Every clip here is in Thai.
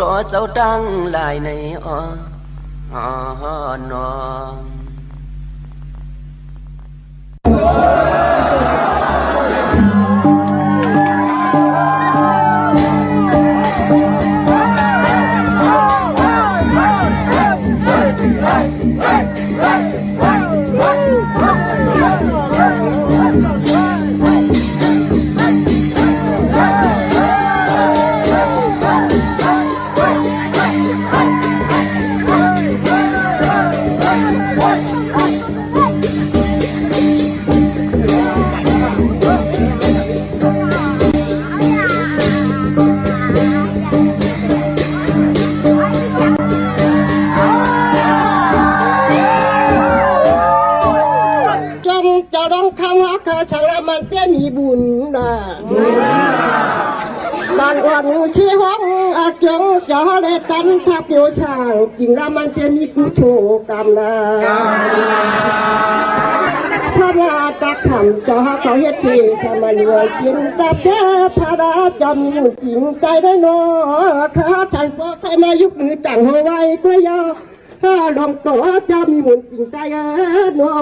รอเสาตั้งลายในอนองมีบุญนะบ้านอ่อนชี้ห้องอาเกียงจะได้กันทับโยช่างจริงแล้วมันเป็นมีกุโชกรรมนะพระราชคำจะเขาเฮ็ดเทธรรมเนียกินกับเทพราจำอยู่จริงใจได้นอข้าท่านพ่อใครมายุคมือจังหัวไว้ก็ยาถ้าลองตัวจะมีบุญจริงใจนอ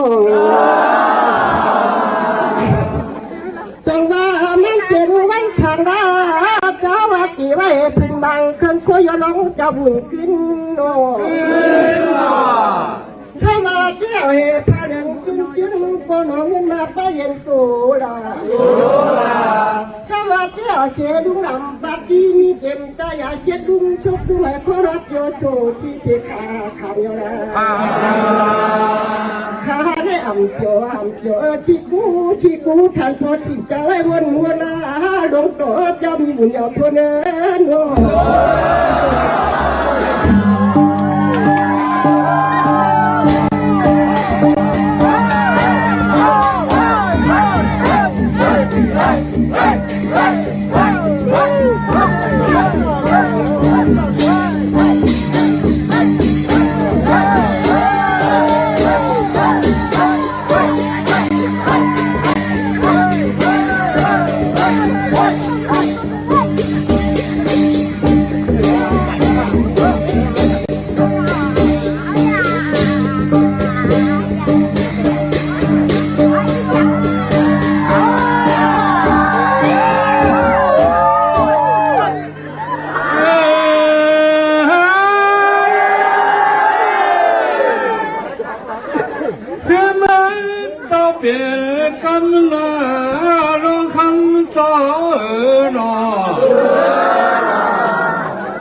จังว่ามันเป็นวันช่างราเจ้าว่ากี่ไว้พึ่งบังเครื่องคุยลงจะบุญขึ้นโน่สมาเที่ยวเฮพาเดินขึ้นก็น้องเงินมาไปเย็นโซลาสมาเที่ยวเสียดุงดำบัดดีมีเต็มใจอยากเช็ดดุงชกด้วยเพราะรักโยโชชีเชขาขาวโยนาข้าได้อ่ำเจียวชิกูท่านพอชิจะไว้วนหัวนาหลวงโตจะมีบุญยาวทวนเน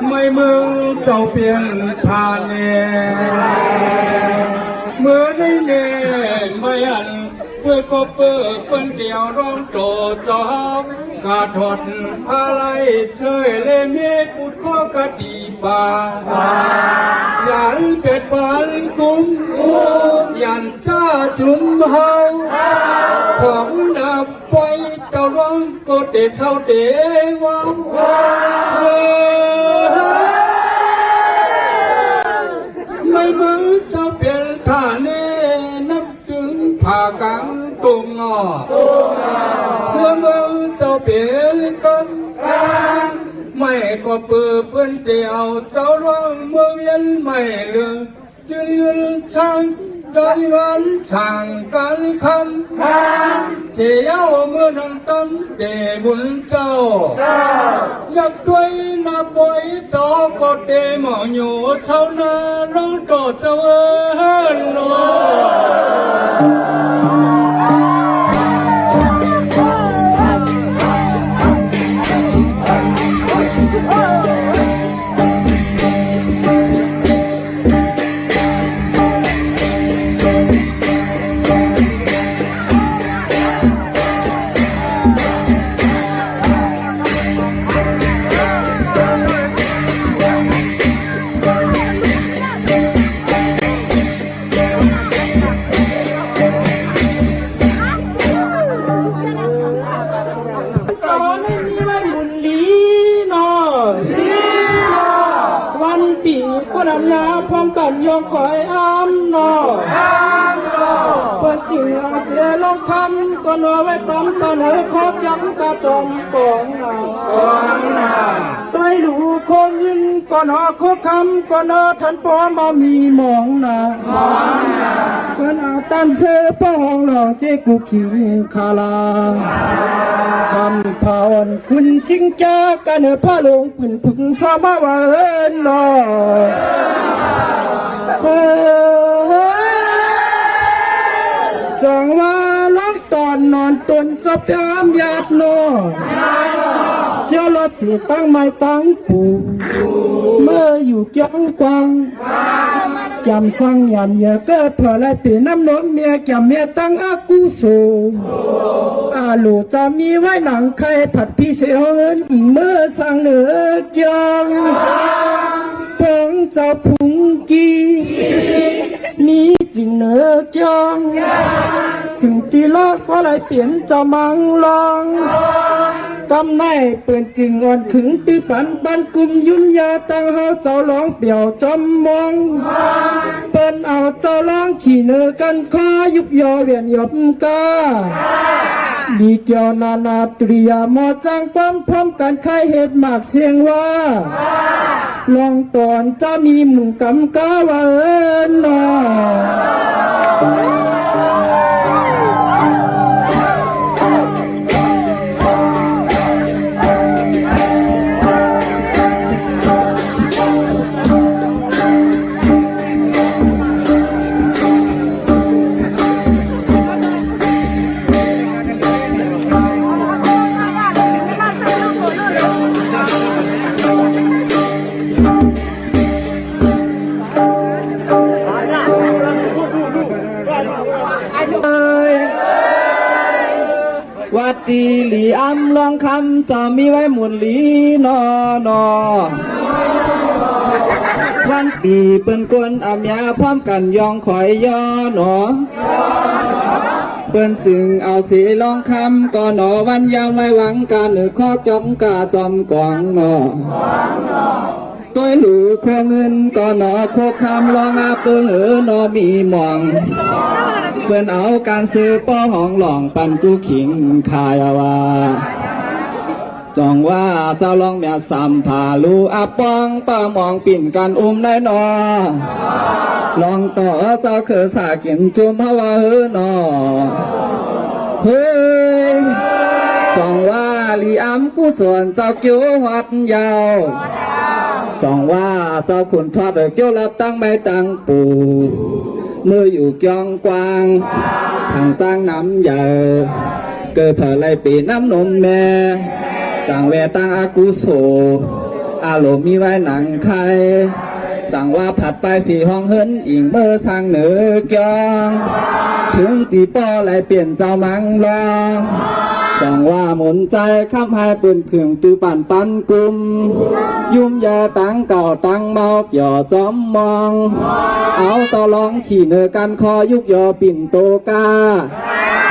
ไม่มึงเจ้าเปลี่ยนทานเน่เมื่อได้เน่ไม่อันเพื่อก็เปิดคนเดียวร้องโตจอบกาถอดอะไรเชยเลเมกุดข้อกะดีป่ายันเป็ดปันกุ้งยันจ้าจุนเฮาของดับไปเจ้าร้องก็เตะเศร้าเตะวังไม่มึงจะเปลี่ยนท่าเน่นับถึงผ่ากังตุงเสื้อมึงจะเปลี่ยนกันไม่ก็เปิดเพื่อนเดียวเจ้าร้องเมื่อเวียนไม่เลือกจึงยืนช่างการงานช่างการคำเชี่ยวเมื่อนังตั้มเดบุญเจ้าอยากด้วยนาบอยต่อก็เดหมออยู่เท่านั้นร้องต่อเจ้าโนวันปีก็ดำนาพร้อมกันยองคอยอ้ำนอ เปิดจึงเอาเสียลงคำก็นัวไว้ตำตอนเหอคอบยังกระจมกองหนาด้วยหลูคงยินก็นอโคคำก็นอทันปอมามีมองหนาเปิ้นเอาตันเสือป้องหลอกเจกุขิงคาลาสัมภาวันคุณสิงจากัเนพระลงปืนพึงสามาวาเอินนอจังว่าลักตอนนอนตนสับยามญาติโนเจ้าลอดสีตั้งไม้ตั้งปูเมื่ออยู่เกี้ยงกวางจำสั่งยันอย่าเกิดเผื่อไรตีน้ำนมเมียจำเมียตั้งอากูโซอาลูจะมีไว้หนังไข่ผัดพี่เสียเงินอีกเมื่อสั่งเหนือจองปองเจ้าพุงกีนี้จริงเหนือจองถึงตีลอดว่าไรเปลี่ยนจะมังลองกำไนเปิ่นจึงอ่อนขึงตีปันกุมยุ่นยาตั้งเฮาเจ้าร้องเปี่ยวจอมมองเปิ้นเอาเจ้าร้องขี่เนือกันคอยุบยอเวียนหยบกาดีเกี่ยวนาตรียมอจังป้อมพร้อมกันใครเหตุมากเสียงว่าลองตอนจะมีหมุ่งกำกาว่าเอินนอวัดดีหลีอำลองคำจะมีไว้หมุนหลีนอนอวันปีเปิ้นกวนอำยาพร้อมกันยองคอยย่อหนอเปิ้นจึงเอาสีลองคำก่อนหนอวันยามไว้หวังการหรือข้อจ้องกาจอมกวางหนอตัวหลูโคเงินก่อนหนอโคคำลองอาเปิงหนอมีหมองเพื่อนเอาการซื้อป้อห้องหลองปันกูขิงคายว่าจองว่าเจ้าลองแม่สัมผาลูอาปองป้ามองปิ่นกันได้นอลองต่อเจ้าเคยสากินจุมฮาวาหนอเฮ้ยจองว่าลีอ้ำกูส่วนเจ้าเกี่ยววัดยาวจองว่าเจ้าขุนทอดเกี่ยวรับตั้งไม่ตั้งปูเมื่ออยู่เกียงกวางทางจ้างน้ำใหญ่เกิดเผยไรปีน้ำนมแม่สั่งแวตั้งอากุโสอาโลมีไว้หนังไข่สั่งว่าผัดไปสี่ห้องเฮินอิงเมื่อทางเหนือเกียงถึงตีป้อไรเปลี่ยนเจ้ามังลองสั่งว่าหมุนใจข้ามให้ปืนเครื่องตูปันกุมยุ่มยาตั้งเก่าตั้งเมาเปี่ยวจอมมองเอาต่อลองขี่เนือกันคอยุกยอปิ่นโตกา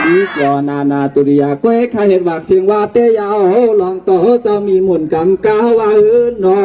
ดีเกี่ยวนาตุริยาก้วยข้าเห็นวักเสียงว่าเตยาวลองต่อจะมีหมุนกำกาว่าหนอ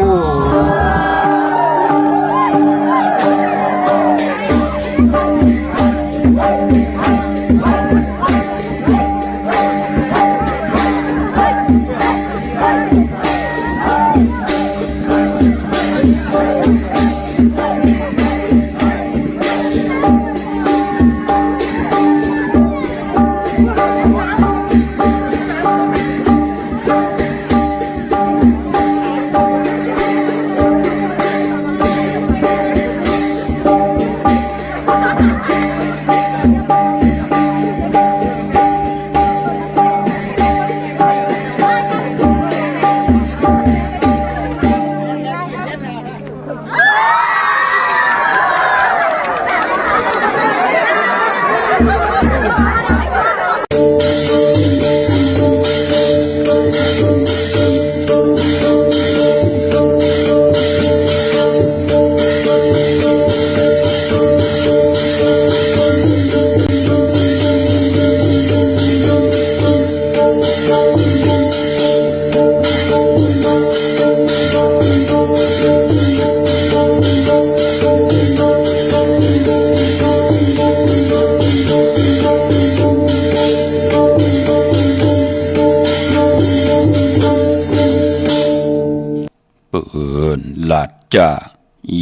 จะ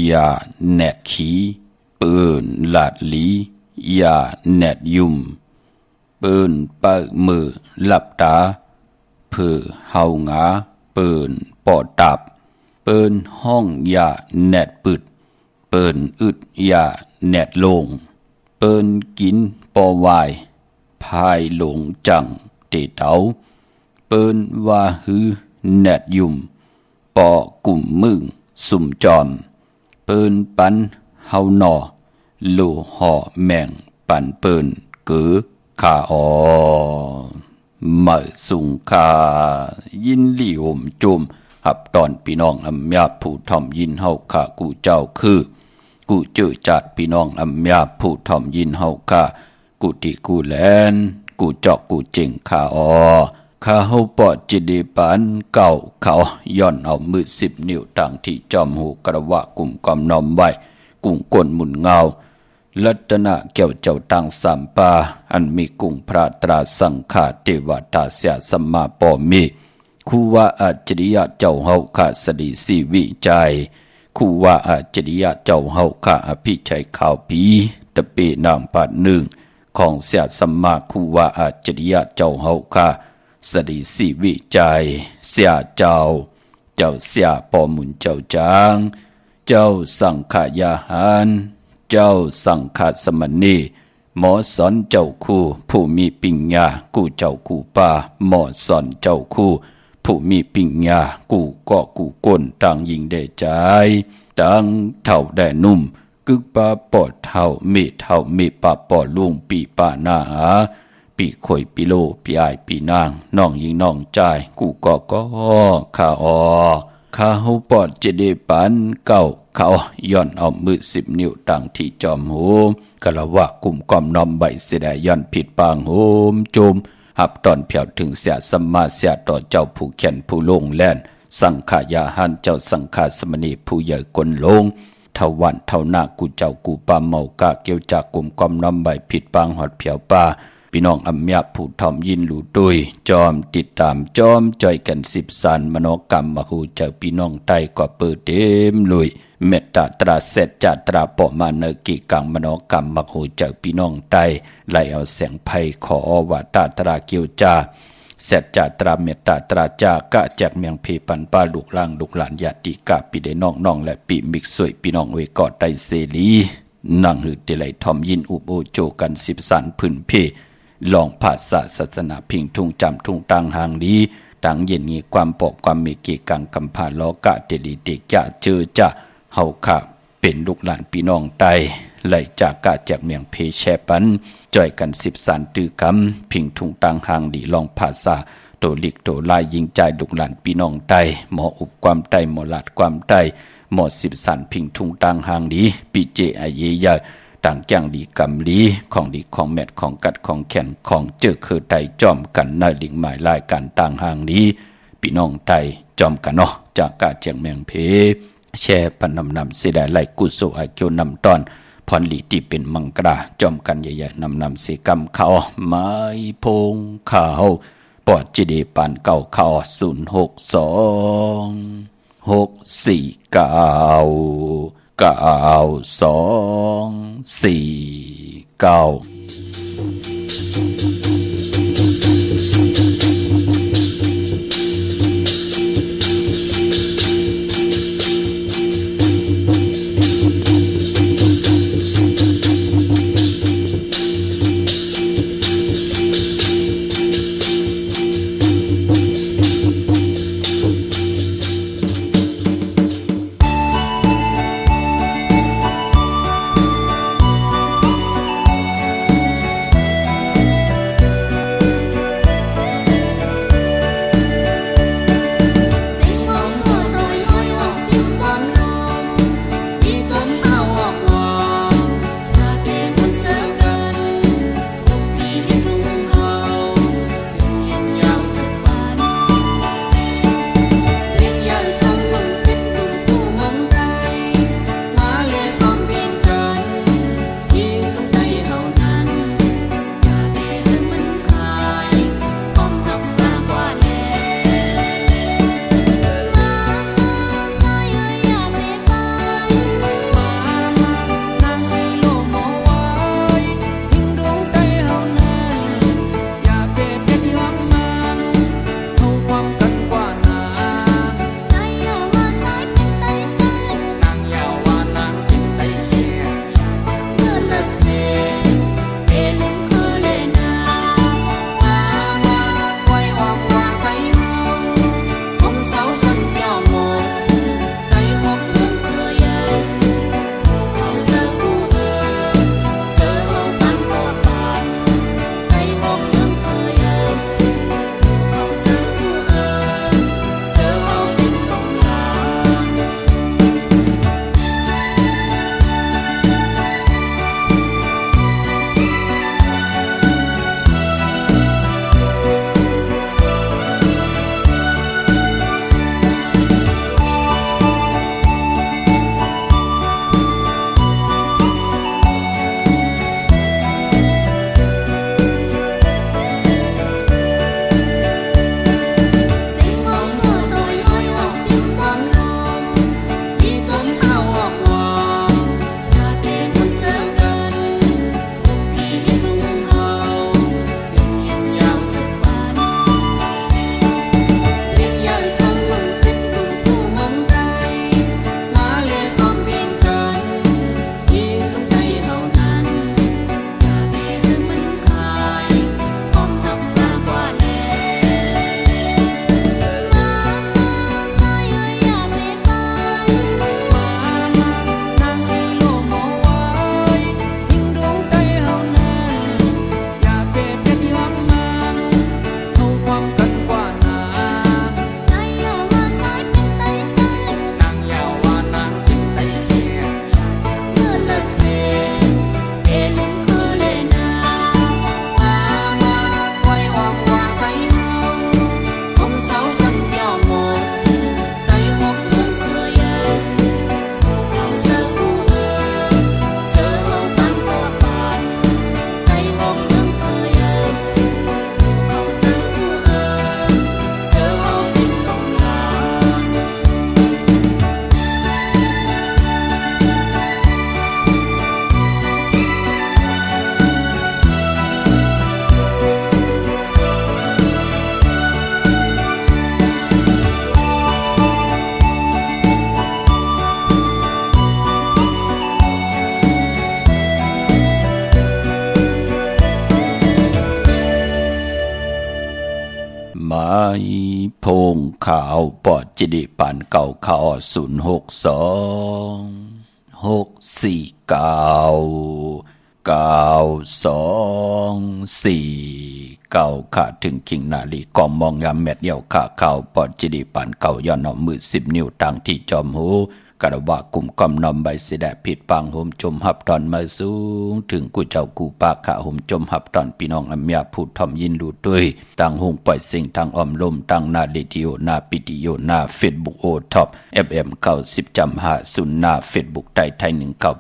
อย่าแนดขีเปิ้นลาดหลีอย่าแนดยุ่มเปิ้นเปิดมือหลับตาเพื่อเฮางาเปิ้นปอดตับเปิ้นห้องอย่าแนดปึดเปิ้นอึดอย่าแนดลงเปิ้นกินปอวายพายหลงจังเตเตาเปิ้นว่าฮือแนดยุ่มปอกลุ่มมึงสุ่มจอมเปิ้นปันเฮาหนอโลห่อแม่งปันเปิ้นเกือขาออมาสุงคายินลี่ห่มจุมหับตอนพี่น้องอำยาผู้ถ่อมยินเฮาข้ากูเจ้าคือกูเจอจัดพี่น้องอำยาผู้ถ่อมยินเฮาข้ากูติกูแลนกูจอกกูเจิงขาออข้าเฮาปอดจิเดปันเก่าเขาย่อนเอามือ10 นิ้วต่างที่จอมหูกระวะกลุ่มกอมนอมไว้กุ้งก้นหมุนเงาลัตนะแก้วเจ้าตังสามปาอันมีกุ้งพระตราสังฆาเทวตาเสียสัมมาปอมีคู่ว่าอัจฉริยะเจ้าเฮาข้าสดีสีวิจัยคู่ว่าอัจฉริยะเจ้าเฮาข้าอภิชัยข่าวปีตะเปนามปัดหนึ่งของเสียสัมมาคู่ว่าอัจฉริยะเจ้าเฮาข้าสดีสีวิจัยเสียเจ้าเสียปอมุนเจ้าจางเจ้าสังขยาหารเจ้าสังฆสมณีหมอสอนเจ้าคู่ผู้มีปิญญากูเจ้ากูป่าหมอสอนเจ้าคู่ผู้มีปิญญากูก็กูก้นต่างยิงได้ใจต่างเท่าได้นุ่มกึกปาปอดเท่าเมปาปอดลุงปีป่าหน้าปีข่อยปีโลปีอายปีนางน้องยิงน้องใจกูก็ข้าข้าเฮาปอดจะได้ปันเก่าเขาย่อนเอามือ10 นิ้วต่างที่จอมหูกะละวะกลุ่มกอมนอมใบเสดย่อนผิดปางโหมจุมหับตอนเพียวถึงเสียสัมมาเสียต่อเจ้าผู้เขียนผู้ลงแล่นสังขายาหันเจ้าสังฆาสมณีผู้ใหญ่กลลงเท่าวันเท่าหน้ากูเจ้ากูปาเมากะเกี่ยวจากกลุ่มกอมนอมใบผิดปางหอดเพียวป่าพี่น้องอำยาผู้ทอมยินหลู่ตุยจอมติดตามจอมจอยกัน10 สันมโนกรรมมาหูเจ้าพี่น้องไตก็เปิดเต็มลุยเมตตาตราเสจจาตราปอมาเนกิกังมโนกรรมมาหูเจ้าพี่น้องไตไล่เอาแสงไพขอวาตาตราเกียวจาเสจจาตราเมตตาตราจากะแจกเมียงเพปันป้าลูกล่างลูกหลานญาติกาปีได้น้องและปีมิกสวยพี่น้องเวกอดไตเสรีนั่งหืดเดลัยทอมยินอุบโอโจกัน10 สันพื้นเพลองภาษาศาสนาพิงทุ่งจำทุ่งตังหางดีตังเย็นงี้ความปอบความมีเกกังกำพาโลกะเตลีเตกะเจอจะเฮาค่ะเป็นลูกหลานพี่น้องไตไหลจากกะแจกเมียงเพแชปันจ่อยกัน10 สันตือกำพิงทุ่งตังหางดีลองภาษาโตลิกโตลายยิงใจลูกหลานพี่น้องไตหมออุบความไตหมอหลาดความไตหมอ10 สันพิงทุ่งตังหางดีปีเจอเยยะต่างอย่างดีกำลีของดีของแมดของกัดของแขนของเจอคือไตจอมกันในลิงหมายลายการต่างห่างนี้พี่น้องไตจอมกันเนาะจากกาเจียงเมียงเพแช่ปนำเสดายไลกุโสอาเกียวนำตอนพรหลีที่เป็นมังกราจอมกันใหญ่ๆนำเสกำเขาไม้พงเขาปอดจิเดปานเก่าเขา06249 พงข่าวปอดจิดิปานเก่าข่าว062-649-9249ค่ะถึงคิงนาลีกองมองยามแมดเดี่ยวข่าข่าวปอดจิดิปานเก่าย้อนเอามือ10 นิ้วต่างที่จอมหูกระว่ากลุ่มกอมนอมใบเสดผิดปังห่มจมหับตอนมาสูงถึงกูเจ้ากูปากขาห่มจมหับตอนพี่น้องอัมยาพูดทอมยินดูด้วยต่างหงปล่อยสิ่งทางอมลมต่างนาเดดิโอนาปิดิโอนาเฟซบุ๊กโอท็อปFM 90 จำหาศูนย์นาเฟซบุ๊กไทย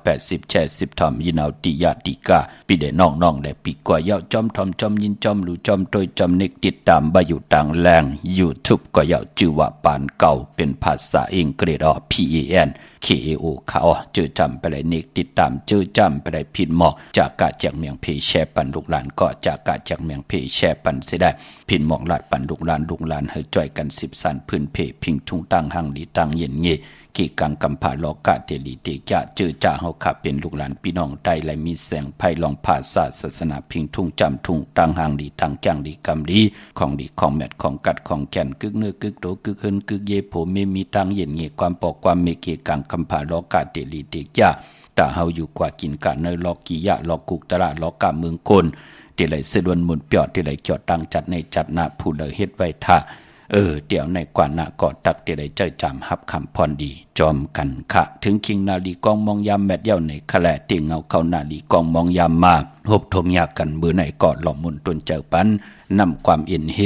1980แชร์10ทอมยินเอาติยาติกาปีเดน้องๆได้ปีกว่าเย้าจอมทอมจอมยินจอมหลูจอมโดยจอมเน็กติดตามบ่อยู่ต่างแรง YouTube ก็เย้าชื่อว่าปานเก่าเป็นภาษาอังกฤษPAN KAO เขาเจอจำไปเลยเนกติดตามเจอจำไปเลยพินหมอกจากกาจากเมียงเพแชปันลูกหลานก็จากกาจากเมียงเพแชปันเสียได้พินหมอกลาดปันลูกหลานให้จ่อยกัน10 สันพื้นเพพิงทุ่งตั้งหังดีตั้งเย็นเงกี่กังกำผาลอกาเตลีเตกะเจอจ่าเฮาขับเป็นลูกหลานพี่น้องใดและมีแสงไพ่ลองภาษาศาสนาพิงทุ่งจำทุ่งตั้งหังดีตั้งจังดีกำดีของดีของแมทของกัดของแก่นกึกเนื้อกึกโตกึกเฮินกึกเยโผเมมีตั้งเย็นเงความปอกความเมเกกังกำผาลอกาเตลีเตกะตาเฮาอยู่กว่ากินกะเนยลอกกี่ยะลอกกุกตระลอกกะเมืองคนที่ไหลสะดวนหมุนเปียดที่ไหลจอดตั้งจัดในจัดหน้าผู้เลยเฮ็ดไว้ท่าเดี๋ยวในกว่าหน้าก็ตักที่ไหลใจจำฮับคำพรดีจอมกันค่ะถึงคิงนาลีกองมองยามแมดเย้าในขะแลเตียงเงาเข้านาลีกองมองยามมาพบทมยากันเบื่อในกอดหล่อมุนตนเจอปันนำความเอ็นเฮ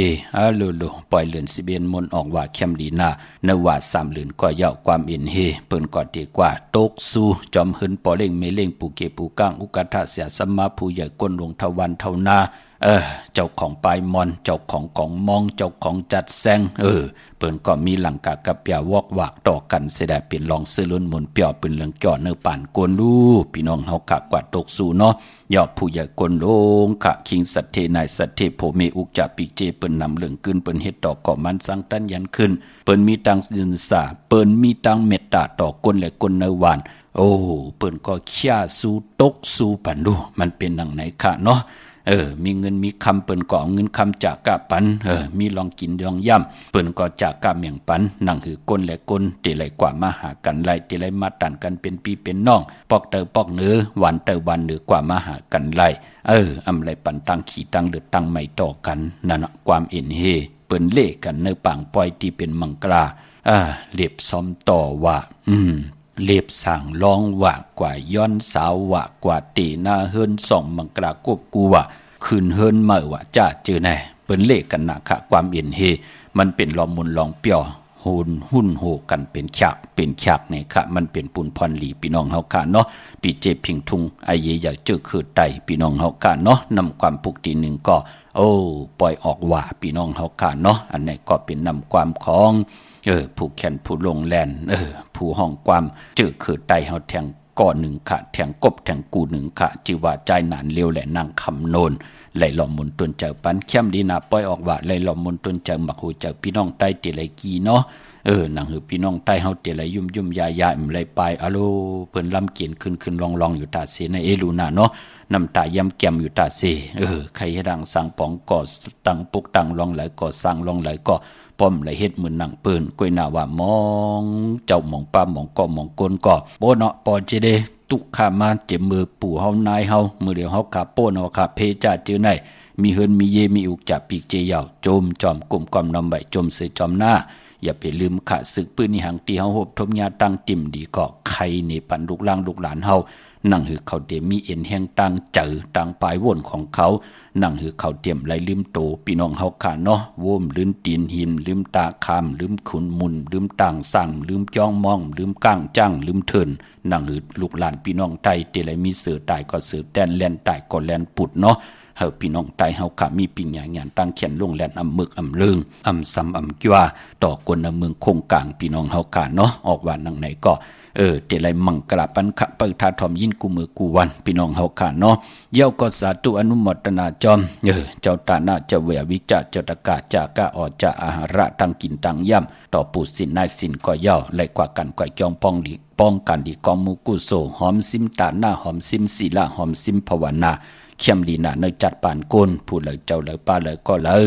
ลูปล่อยเลือนสิเบียนมนออกว่าเข้มดีนาเนว่า3 เลือนก็เย้าความเอ็นเฮเปิ้นกอดดีกว่าตกสู้จอมหืนปอเล่งเมเล่งปูเกปูก้างอุกาทะเสียสัมมาผู้ใหญ่ก้นลงทวันเท่านาเจ้าของปลายมอนเจ้าของมองเจ้าของจัดแซงเปิ้นก็มีหลังกะกับเปียวอกวากต่อกันเสียได้เป็นลองซื้อล้นหมุนเปียวเป็นเรื่องจ่อเนื้อป่านกวนลูพี่น้องเฮากะกว่าตกสู่เนาะยอดผู้ใหญ่กวนลงขะคิงสัตเทนายสัตเทโพเมอุกจะปิเจเปิ้นนำเรื่องขึ้นเปิ้นเฮ็ดต่อก่อมันสังตันยันขึ้นเปิ้นมีตังสินสาเปิ้นมีตังเมตตาต่อคนและคนในวานโอ้เปิ้นก็ขี้สู้ตกสู่ปันดูมันเป็นดังไหนคะเนาะมีเงินมีคำเปิ้นก็เอาเงินคำจากกะปันมีลองกินลองย่ำเปิ้นก็จากกะเมียงปันนั่งหือก้นและก้นติไหลกว่ามาหากันไล่ติไหลมาตันกันเป็นพี่เป็นน้องปอกเตอปอกเนื้อหวานเตอวันเนื้อกว่ามาหากันไล่อำไรปันตั้งขี่ตั้งเดือดตั้งไม่ต่อกันนั่นความเอ็นเฮเปิ้นเล่กันเนื้อปางปล่อยที่เป็นมังกราเล็บซ้อมต่อว่าเล็บสั่งร้องว่ากว่าย้อนสาวว่ากว่าตีหน้าเฮินส่องมังกรากบกูว่าคืนเฮินเมื่อว่าจ้าเจอแน่เปิ้นเลขกันนะค่ะความเอ็นเฮมันเป็นลอมมุนลองเปียวหุ่นโหกันเป็นฉากเนี่ยค่ะมันเป็นปุนพรหลีพี่น้องเฮาค่ะเนาะปีเจพิงทุงไอเยอยากเจอคือไตพี่น้องเฮาค่ะเนาะนำความปุกตีหนึ่งก็ปล่อยออกว่าพี่น้องเฮาค่ะเนาะอันนี้ก็เป็นนำความของผู้แขนผู้ลงแลนผู้ห้องความเจอคือไตเฮาแทงก่อหนึ่งค่ะแทงกบแทงกูหนึ่งค่ะจิว่าใจหนานเลี้ยวแหละนางคำโนนไหลหล่อมมุนตนเจ้าปันเข้มดีนาปล่อยออกว่าไหลหล่อมมุนตนเจ้ามักหูเจ้าพี่น้องใต้เตไหลกีเนาะนางหือพี่น้องใต้เฮาเตไหลยุ่มยายไหลไปอะโลเพิ่นลำเกียนขึ้นลองอยู่ตาเสในลูนาเนาะน้ำตาย่ำแก้มอยู่ตาเสใครให้ดังสังปองก่อตังปุกตังลองไหลก่อสร้างลองไหลก็ป้อมไหลเฮ็ดมือหนังปืนก้อยหน้าว่ามองเจ้ามองป้ามองก็มองกนก็โบเนาะปอจิเดตุกขามาเจ็บมือปู่เฮานายเฮามือเดียวเฮาขาโป้นเฮาขาเพจ่าจื้อไหนมีเฮินมีเยมีอุกจับปีกเจยาวโจมจอมกลุ่มกอมนำใบจมเสจอมหน้าอย่าไปลืมขะศึกปืนนี่หังตีเฮาหบทมยาตั้งติ่มดีก็ใครนี่ปันลูกหลานเฮานั่งหือเขาเตมีเอ็นแห้งตั้งเจอตั้งปลายวนของเขานั่งหือเขาเตรียมไหลลืมโตพี่น้องเฮาขาเนาะโวมลืมตีนหิมลืมตาคามลืมขุนมุนลืมต่างสั่งลืมจ้องมองลืมก้างจ้างลืมเทินนั่งหือลูกหลานพี่น้องไตเตไหลมีเสือตายก็เสือแตนแล่นตายก็แล่นปุดเนาะเฮาพี่น้องไตเฮาขามีปิญญาญาณตั้งเขียนลงแล่นอำมึกอำเลิงอำซ้ำอำจ้าต่อกวนเมืองคงกลางพี่น้องเฮาขาเนาะออกว่านังไหนก็เตไหลมังกระปันขะเปิดทาทอมยินกูมือกูวันพี่น้องเฮาขาเนาะเย้าก็สาธุอนุโมทนาจอมเจ้าตานาเจ้าเววิจเจ้าตะกาจากะออจาอาหาระตั้งกินตั้งย่ำต่อปู่สินนายสินก็เย้าไหลกว่ากันก่อยจอมป้องกันดีกองมูกุโซหอมซิมตาหน้าหอมซิมศีลาหอมซิมภาวนาเข้มดีนาในจัดปานโกนผู้เลยเจ้าเลยป้าเลยก็เลย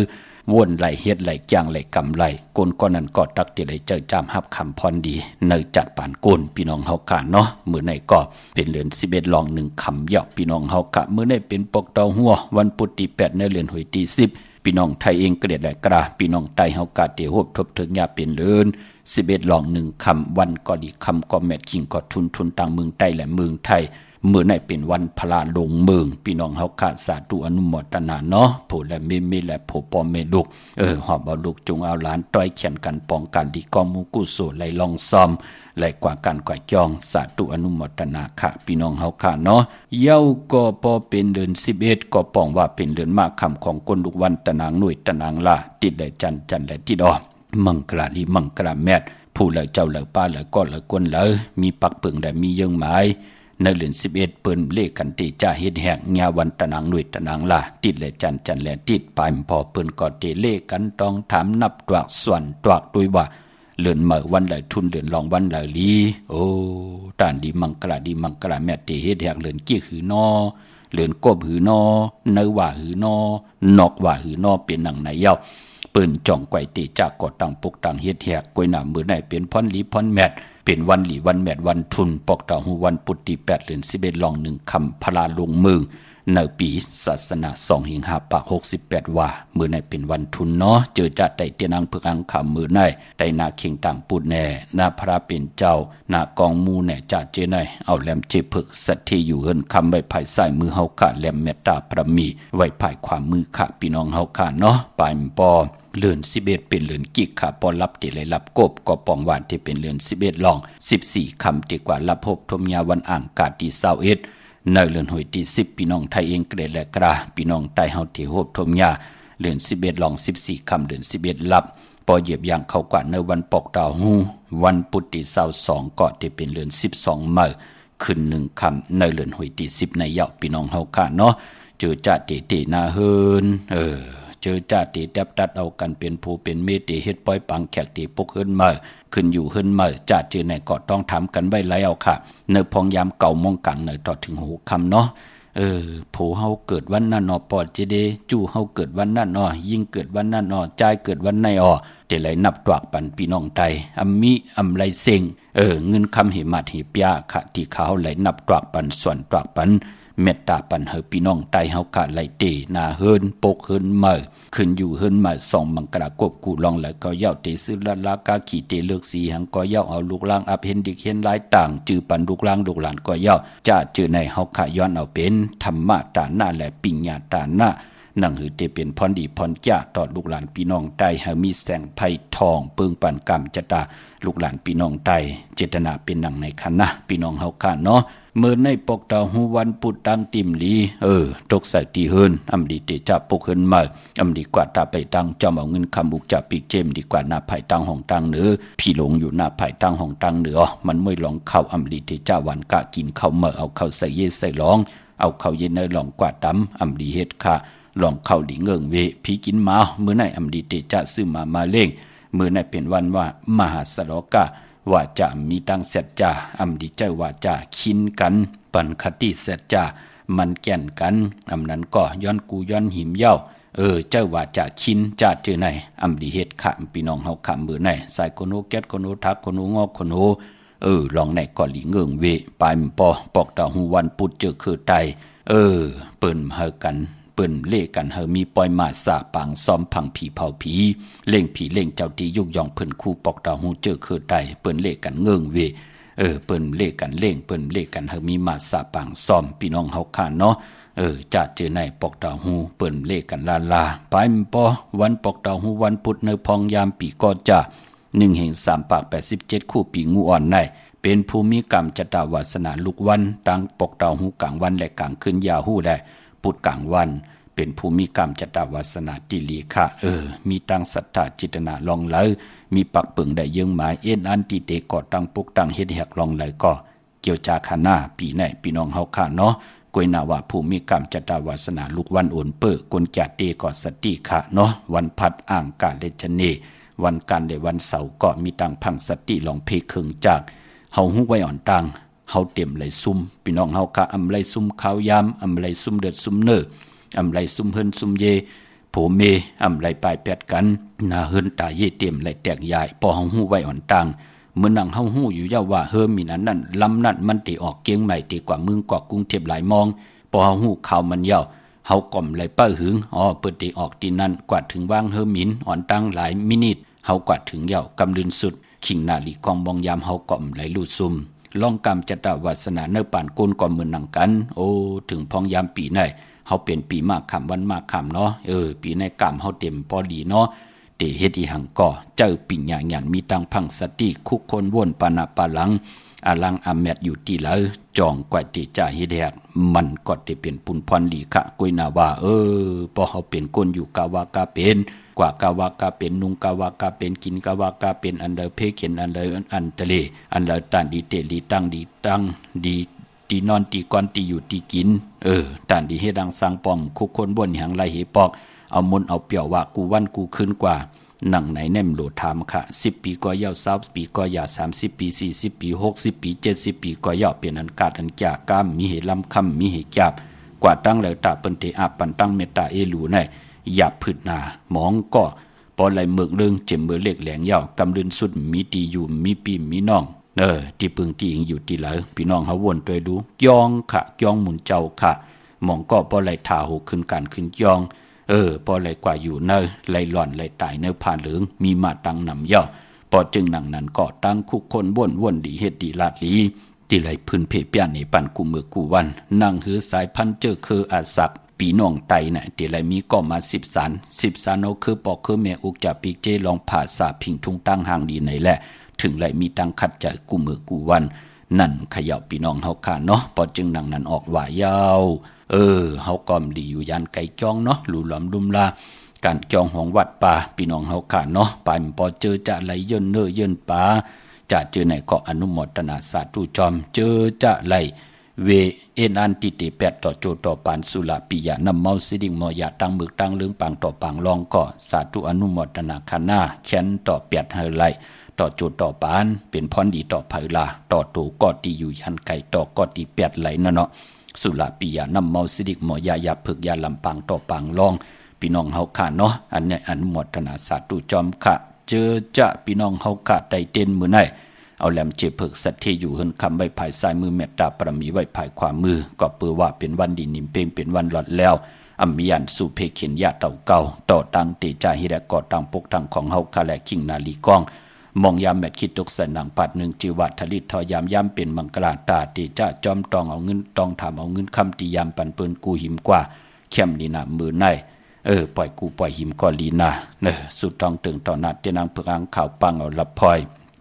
วนไหลเฮ็ดไหลจ้างไหลกำไหลกนก้อนนั้นก็ตักที่ไหลเจอจามฮับคำพรดีเนยจัดปานกนพี่น้องเฮากะเนาะมื้อไหนก็เป็นเดือน11ลอง1คำยอกพี่น้องเฮากะมื้อไหนเป็นปกเตาหัววันพุธที่8ในเดือนหวยที่10พี่น้องไทยเองก็เด็ดแหลกระพี่น้องไตเฮากะเตฮบทบถึงยาเป็นเดือน11ลอง1คำวันก็ดีคำก็แมทคิงก็ทุนต่างเมืองใต้และเมืองไทยมื้อไหนเป็นวันพระลงเมืองพี่น้องเฮาขาดสาธุอนุโมทนาเนาะผู้และมีและผู้ปอมเมลูกหอบเอาลูกจงเอาหลานต้อยเขียนกันป้องกันดีกองมูกุโสไหลลองซ้อมไหลกว่ากันกว่าจองสาธุอนุโมทนาค่ะพี่น้องเฮาค่ะเนาะเย้าก็พอเป็นเดือน11ก็ป้องว่าเป็นเดือนมากคำของคนลูกวันตะนางหน่วยตะนางละติดและจันและติดอมังกราลีมังกราแมทผู้เลยเจ้าเลยป้าเลยก็เลยกวนเลยมีปักเปิงได้มียังหมายในเดือน11เปิ้นเลขกันติจ่าเฮ็ดแหกญาวันตะนางหน่วยตะนางละติดและจันและติดปลายพอเปิ้นก็เตเลขกันต้องถามนับตวกส่วนตวกด้วยว่าเลื่อนเหมือวันไหลทุนเลื่อนลองวันไหลลีโอ้ตานดีมังกราแม่เตเฮ็ดแหกเลื่อนกี้หือนอเลื่อนกบหือนอเนื้อว่าหือนอนอกว่าหือนอเป็นหนังไหนเย้าเปิ้นจ่องไกวติจากกอตั้งปุกตั้งเฮ็ดแหกกวยหน้ามื้อไหนเป็นพรลีพรแมทเป็นวันหลีวันแมดวันทุนปอกเต่าหูวันปุตติ8เดือน11ลอง1คำพลาลงเมืองในปีศาสนา2หิงหาปาก68ว่ามื้อไหนเป็นวันทุนเนาะเจอจัดได้เตียนางพึกอังคำมื้อไหนได้นาเข่งต่างปุดแน่นาพระเป็นเจ้านากองมูแน่จัดเจไหนเอาแหลมเจพึกสัตที่อยู่เฮินคำไว้ภายใต้มือเฮาค่ะแหลมเมตตาพระมีไว้ภายความมือค่ะพี่น้องเฮาค่ะเนาะปายปอเลือน11เป็นเลือนกิกค่ะปอรับที่ไหลรับกบก็ปองหวานที่เป็นเลือน11ลอง14คำดีกว่ารับพบทมยาวันอ่างกาที่21ในเลือนหวยที่10พี่น้องไทยเองเกรดและกราพี่น้องไทยเฮาที่พบทมยาเลือน11ลอง14คำเลือน11รับปอเหยียบย่างเข้ากว่าในวันปอกดาวฮูวันปุตติ22ก็ที่เป็นเลือน12มื้อขึ้น1คำในเลือนหวยที่10ในเยาพี่น้องเฮาค่ะเนาะเจอจะเตนาเฮินเจอจ่าตีแดบตัดเอากันเป็นผู้เป็นเมตีเฮ็ดป้อยปังแขกตีปกเฮิรนมาขึ้นอยู่เฮิรนมาจ่าเจอไหนก็ต้องถามกันไว้แล้วค่ะเนอพองยามเก่ามองกังเนอต่อถึงหูคำเนาะผู้เฮาเกิดวันนั้นเนาะปอดเจเดจู่เฮาเกิดวันนั้นเนาะยิ่งเกิดวันนั้นเนาะจ่ายเกิดวันไหนอ้อเตไหลนับตวกปันพี่น้องไตอัมมิอัมไรเซ็งเงินคำเหมาดเหปยาค่ะที่เขาไหลนับตวกปันส่วนตวกปันเมตตาปันเฮอพี่น้องไตเฮากะไหลเตนาเฮินปกเฮินเมอขึ้นอยู่เฮินมา2มังกรากบกูลองไหลก็ย่าเตซื้อละลากาขี่เตเลือกสีหังก็ย่าเอาลูกล่างอับเห็นดิกเห็นหลายต่างจือปันลูกล่างลูกหลานก็ย่าจะจือในเฮาขะย้อนเอาเป็นธรรมะตาหน้าและปิญญาตาหน้านั่งหือเตเป็นพรดีพรแก่ต่อลูกหลานพี่น้องไตเฮามีแสงไผ่ทองเปิงปันกรรมจตาลูกหลานพี่น้องไตเจตนาเป็นหนังในคันนะพี่น้องเฮาค่ะเนาะเมื่อในปกเตาหูวันปุตตังติมลีตกใส่ตีเฮินอำดีเตจับปกเฮินมาอำดีกว่าตาไปตังจอมเอาเงินคำบุกจับปีกเจมดีกว่าหน้าไผ่ตังห้องตังเหนือพี่หลงอยู่หน้าไผ่ตังห้องตังเหนือมันไม่ลองเข้าอำดีเตจ้าวันกะกินเข้าเมื่อเอาเข้าใส่เย่ใส่ร้องเอาเข้าเย็นในหลองกว่าดำอำดีเฮ็ดค่ะลองเข้าหลีเงิงเวพี่กินมาเมื่อไหนอำดีเตจะซื้อมาเล่งเมื่อไหนเป็นวันว่ามหาสโลกะว่าจะมีตังเสร็จจ่าอำดีใจว่าจะคินกันปันคติเสร็จจ่ามันแก่นกันอำนั้นก็ย้อนกูย้อนหิมเย้าเจ้าว่าจะคินจะเจอไหนอำดีเฮ็ดขะพี่น้องเฮาขะมือไหนใส่คนโนแก๊สคนโนทักคนโนงอกคนโนลองไหนก็หลีเงิงเวปลายปอปอกตาหูวันปุดเจอคือไตเปิ้นเฮากันเปิ้นเล่กันเฮามีปล่อยมาสาปังซ้อมพังผีเผาผีเล่งผีเล่งเจ้าที่ยุกยองเพิ่นคู่ปอกตาหูเจอคือไตเปิ้นเล่กันเงิงเวเปิ้นเล่กันเล่งเปิ้นเล่กันเฮามีมาสาปังซ้อมพี่น้องเฮาค่ะเนาะจะเจอในปอกตาหูเปิ้นเล่กันลาไปปอวันปอกตาหูวันพุธในพองยามปีก็จะ1แห่ง3ปาก87คู่ปีงูอ่อนในเป็นภูมิกรรมจตาวาสนาลูกวันตั้งปอกตาหูกลางวันและกลางคืนยาหูได้ปุดกลางวันเป็นภูมิกรรมจตาวาสนาติลีค่ะมีตั้งศรัทธาจิตนาลองไหลมีปักเปิงได้ยังหมายเอ็นอันติเตก็ตั้งปุกตั้งเฮ็ดแหกลองไหลก็เกี่ยวจาคาหน้าปีไหนพี่น้องเฮาค่ะเนาะกวยนาว่าภูมิกรรมจตาวาสนาลูกวันโอนเปิ้กนแก่เตก็สติค่ะเนาะวันพัดอ่างกาเลชเนวันกันในวันเสาร์ก็มีตั้งพังสติลองเพครึ่งจากเฮาฮู้ไว้อ่อนตังเฮาเต็มไหลซุ่มพี่น้องเฮาค่ะอำไหลซุ่มข้าวยามอำไหลซุ่มเดือดซุ่มเนออำไหลซุ่มเฮินซุ่มเย โผเมอำไรปลายแปดกันนาเฮินตาเย่เต็มไหลแตกยายปอเฮาฮู้ไว้อ่อนตังเมื่อนังเฮาฮู้อยู่ย่าว่าเฮิมมีนั้นนั่นลำนั้นมันติออกเกียงใหม่ติกว่าเมืองกว่ากรุงเทพหลายมองปอเฮาฮู้ข่าวมันยาวเฮาก่อมไหลเป้าหึงเปิดติออกตีนั้นกว่าถึงว่างเฮิมมินอ่อนตังหลายมินิตเฮากว่าถึงยาวกำลืนสุดขิงนาลีกองบองยามเฮาก่อมไหลลู่ซุมลองกรรมจตวาสนาเนื้อป่านโกนก่อมเมือนหนังกันโอ้ถึงพองยามปีไหนเฮาเป็นปีมากคำวันมากคำเนาะปีในกรรมเฮาเต็มพอดีเนาะเตเฮ็ดอีหังก่อเจ้าปิ่งอย่างมีตังพังสติคุกคนวนปานะปาหลังอาลังอาแมดอยู่ที่แล้วจองกว่าติจ่าเฮ็ดแฮกมันก็ได้เป็นปุนพรลีคะกุยนาว่าพอเฮาเป็นคนอยู่กาวากาเป็นกว่ากาวากาเป็นนุงกาวากาเป็นกินกาวากาเป็นอันเดอเพเข็นอันเดออันทะเลอันเดอตันดีเตลีตั้งดีตีนอนตีก่อนตีอยู่ตีกินตันดีเฮ็ดดังสังป้อมคุกคนบ่นหังไหลเหปอกเอามนเอาเปี่ยวว่ากูวันกูคืนกว่าหนังไหนแนมโหลดถามค่ะ10ปีก็ยาว20ปีก็ยาว30ปี40ปี60ปี70ปีก็ยาวเป็นอันกาดอันจากกามมีเหลำคำมีเหจาบกว่าตั้งแล้วตาเปิ้นเตอาปันตั้งเมตตาเอลูในหยับพืชนาหมองก็ปอไหลเมือกเรื่องเจ็มเมือเล็กแหลงยาวกำลืนสุดมีตีอยู่มีปีมีน้องที่ปึงที่อิงอยู่ที่เหลอพี่น้องเฮาวนตัวดูยองค่ะยองหมุนเจ้าค่ะหมองก็ปอไหลทาหูขึ้นการขึ้นยองพอไหลกว่าอยู่เนอไหลหล่อนไหลตายเนอผ่านเหลืองมีมาตังนำย่อพอจึงหนังนั้นก็ตั้งคุกคนวนดีเฮ็ดดีลาดลีที่ไหลพื้นเพเปียนในปันกูมือกูวันนั่งหือสายพันเจอคืออาศักปีน้องไตน่ะที่ไหลมีก็มา10 สานเอาคือปอกคือแม่อุกจะปีเจลองผ่าสาพิงทุงตั้งห่างดีไหนแหละถึงไหลมีตังคัดใจกูมือกูวันนั่นขยับพี่น้องเฮาค่ะเนาะพอจึงหนังนั้นออกว่ายาวเฮาก็มดีอยู่ยันไก่จ้องเนาะหลู่หลอมลุมลาการจองของวัดป่าพี่น้องเฮาค่ะเนาะปานพอเจอจะไหลย่นเนอย่นป่าจะเจอไหนก็อนุโมทนาสาธุจอมเจอจะไหลเวเอ็นอันติเตแปดต่อโจต่อปานสุลาปิยะนำเมาสิดิ่งมอยาตั้งมึกตั้งเรื่องปังต่อปังลองก็สาธุอนุโมทนาคณาแค้นต่อเปียดเฮไหลต่อโจต่อปานเป็นพรดีต่อไผลาต่อตูก็ตีอยู่ยันไก่ต่อก็ตีเปียดไหลเนาะสุลาปิยานำเมาสิดิกหมอยายาผึกยาลำปังต่อปังลองพี่น้องเฮาค่ะเนาะอันนี้อนุโมทนาสาธุจอมค่ะเจอจะพี่น้องเฮาค่ะไตเต้นมือไหนเอาแหลมเจผึกสัตเทอยู่เฮินคำไว้ภายซ้ายมือเมตตาปรมีไว้ภายขวามือก็เปือว่าเป็นวันดีนิมเปงเป็นวันหลอดแล้วอัมมียันสู่เพเข็นยาเต่าเก่าต่อตังเตจาฮิดะก่อตังปกตังของเฮาค่ะและคิงนาลีกองมองยามแมดคิดตกสนังปัดหนึ่งจีวัดทลิตทอยามยามเป็นมังกราตาตีจ้าจอมตองเอาเงินตองถามเอาเงินคำตียามปันเปิ้นกูหิมกว่าเข้มลีนามือในปล่อยกูปล่อยหิมก็ลีนาสุดตองตึงต่อนัดเตนางเพื่ออังข่าวปังเอาลับพลอย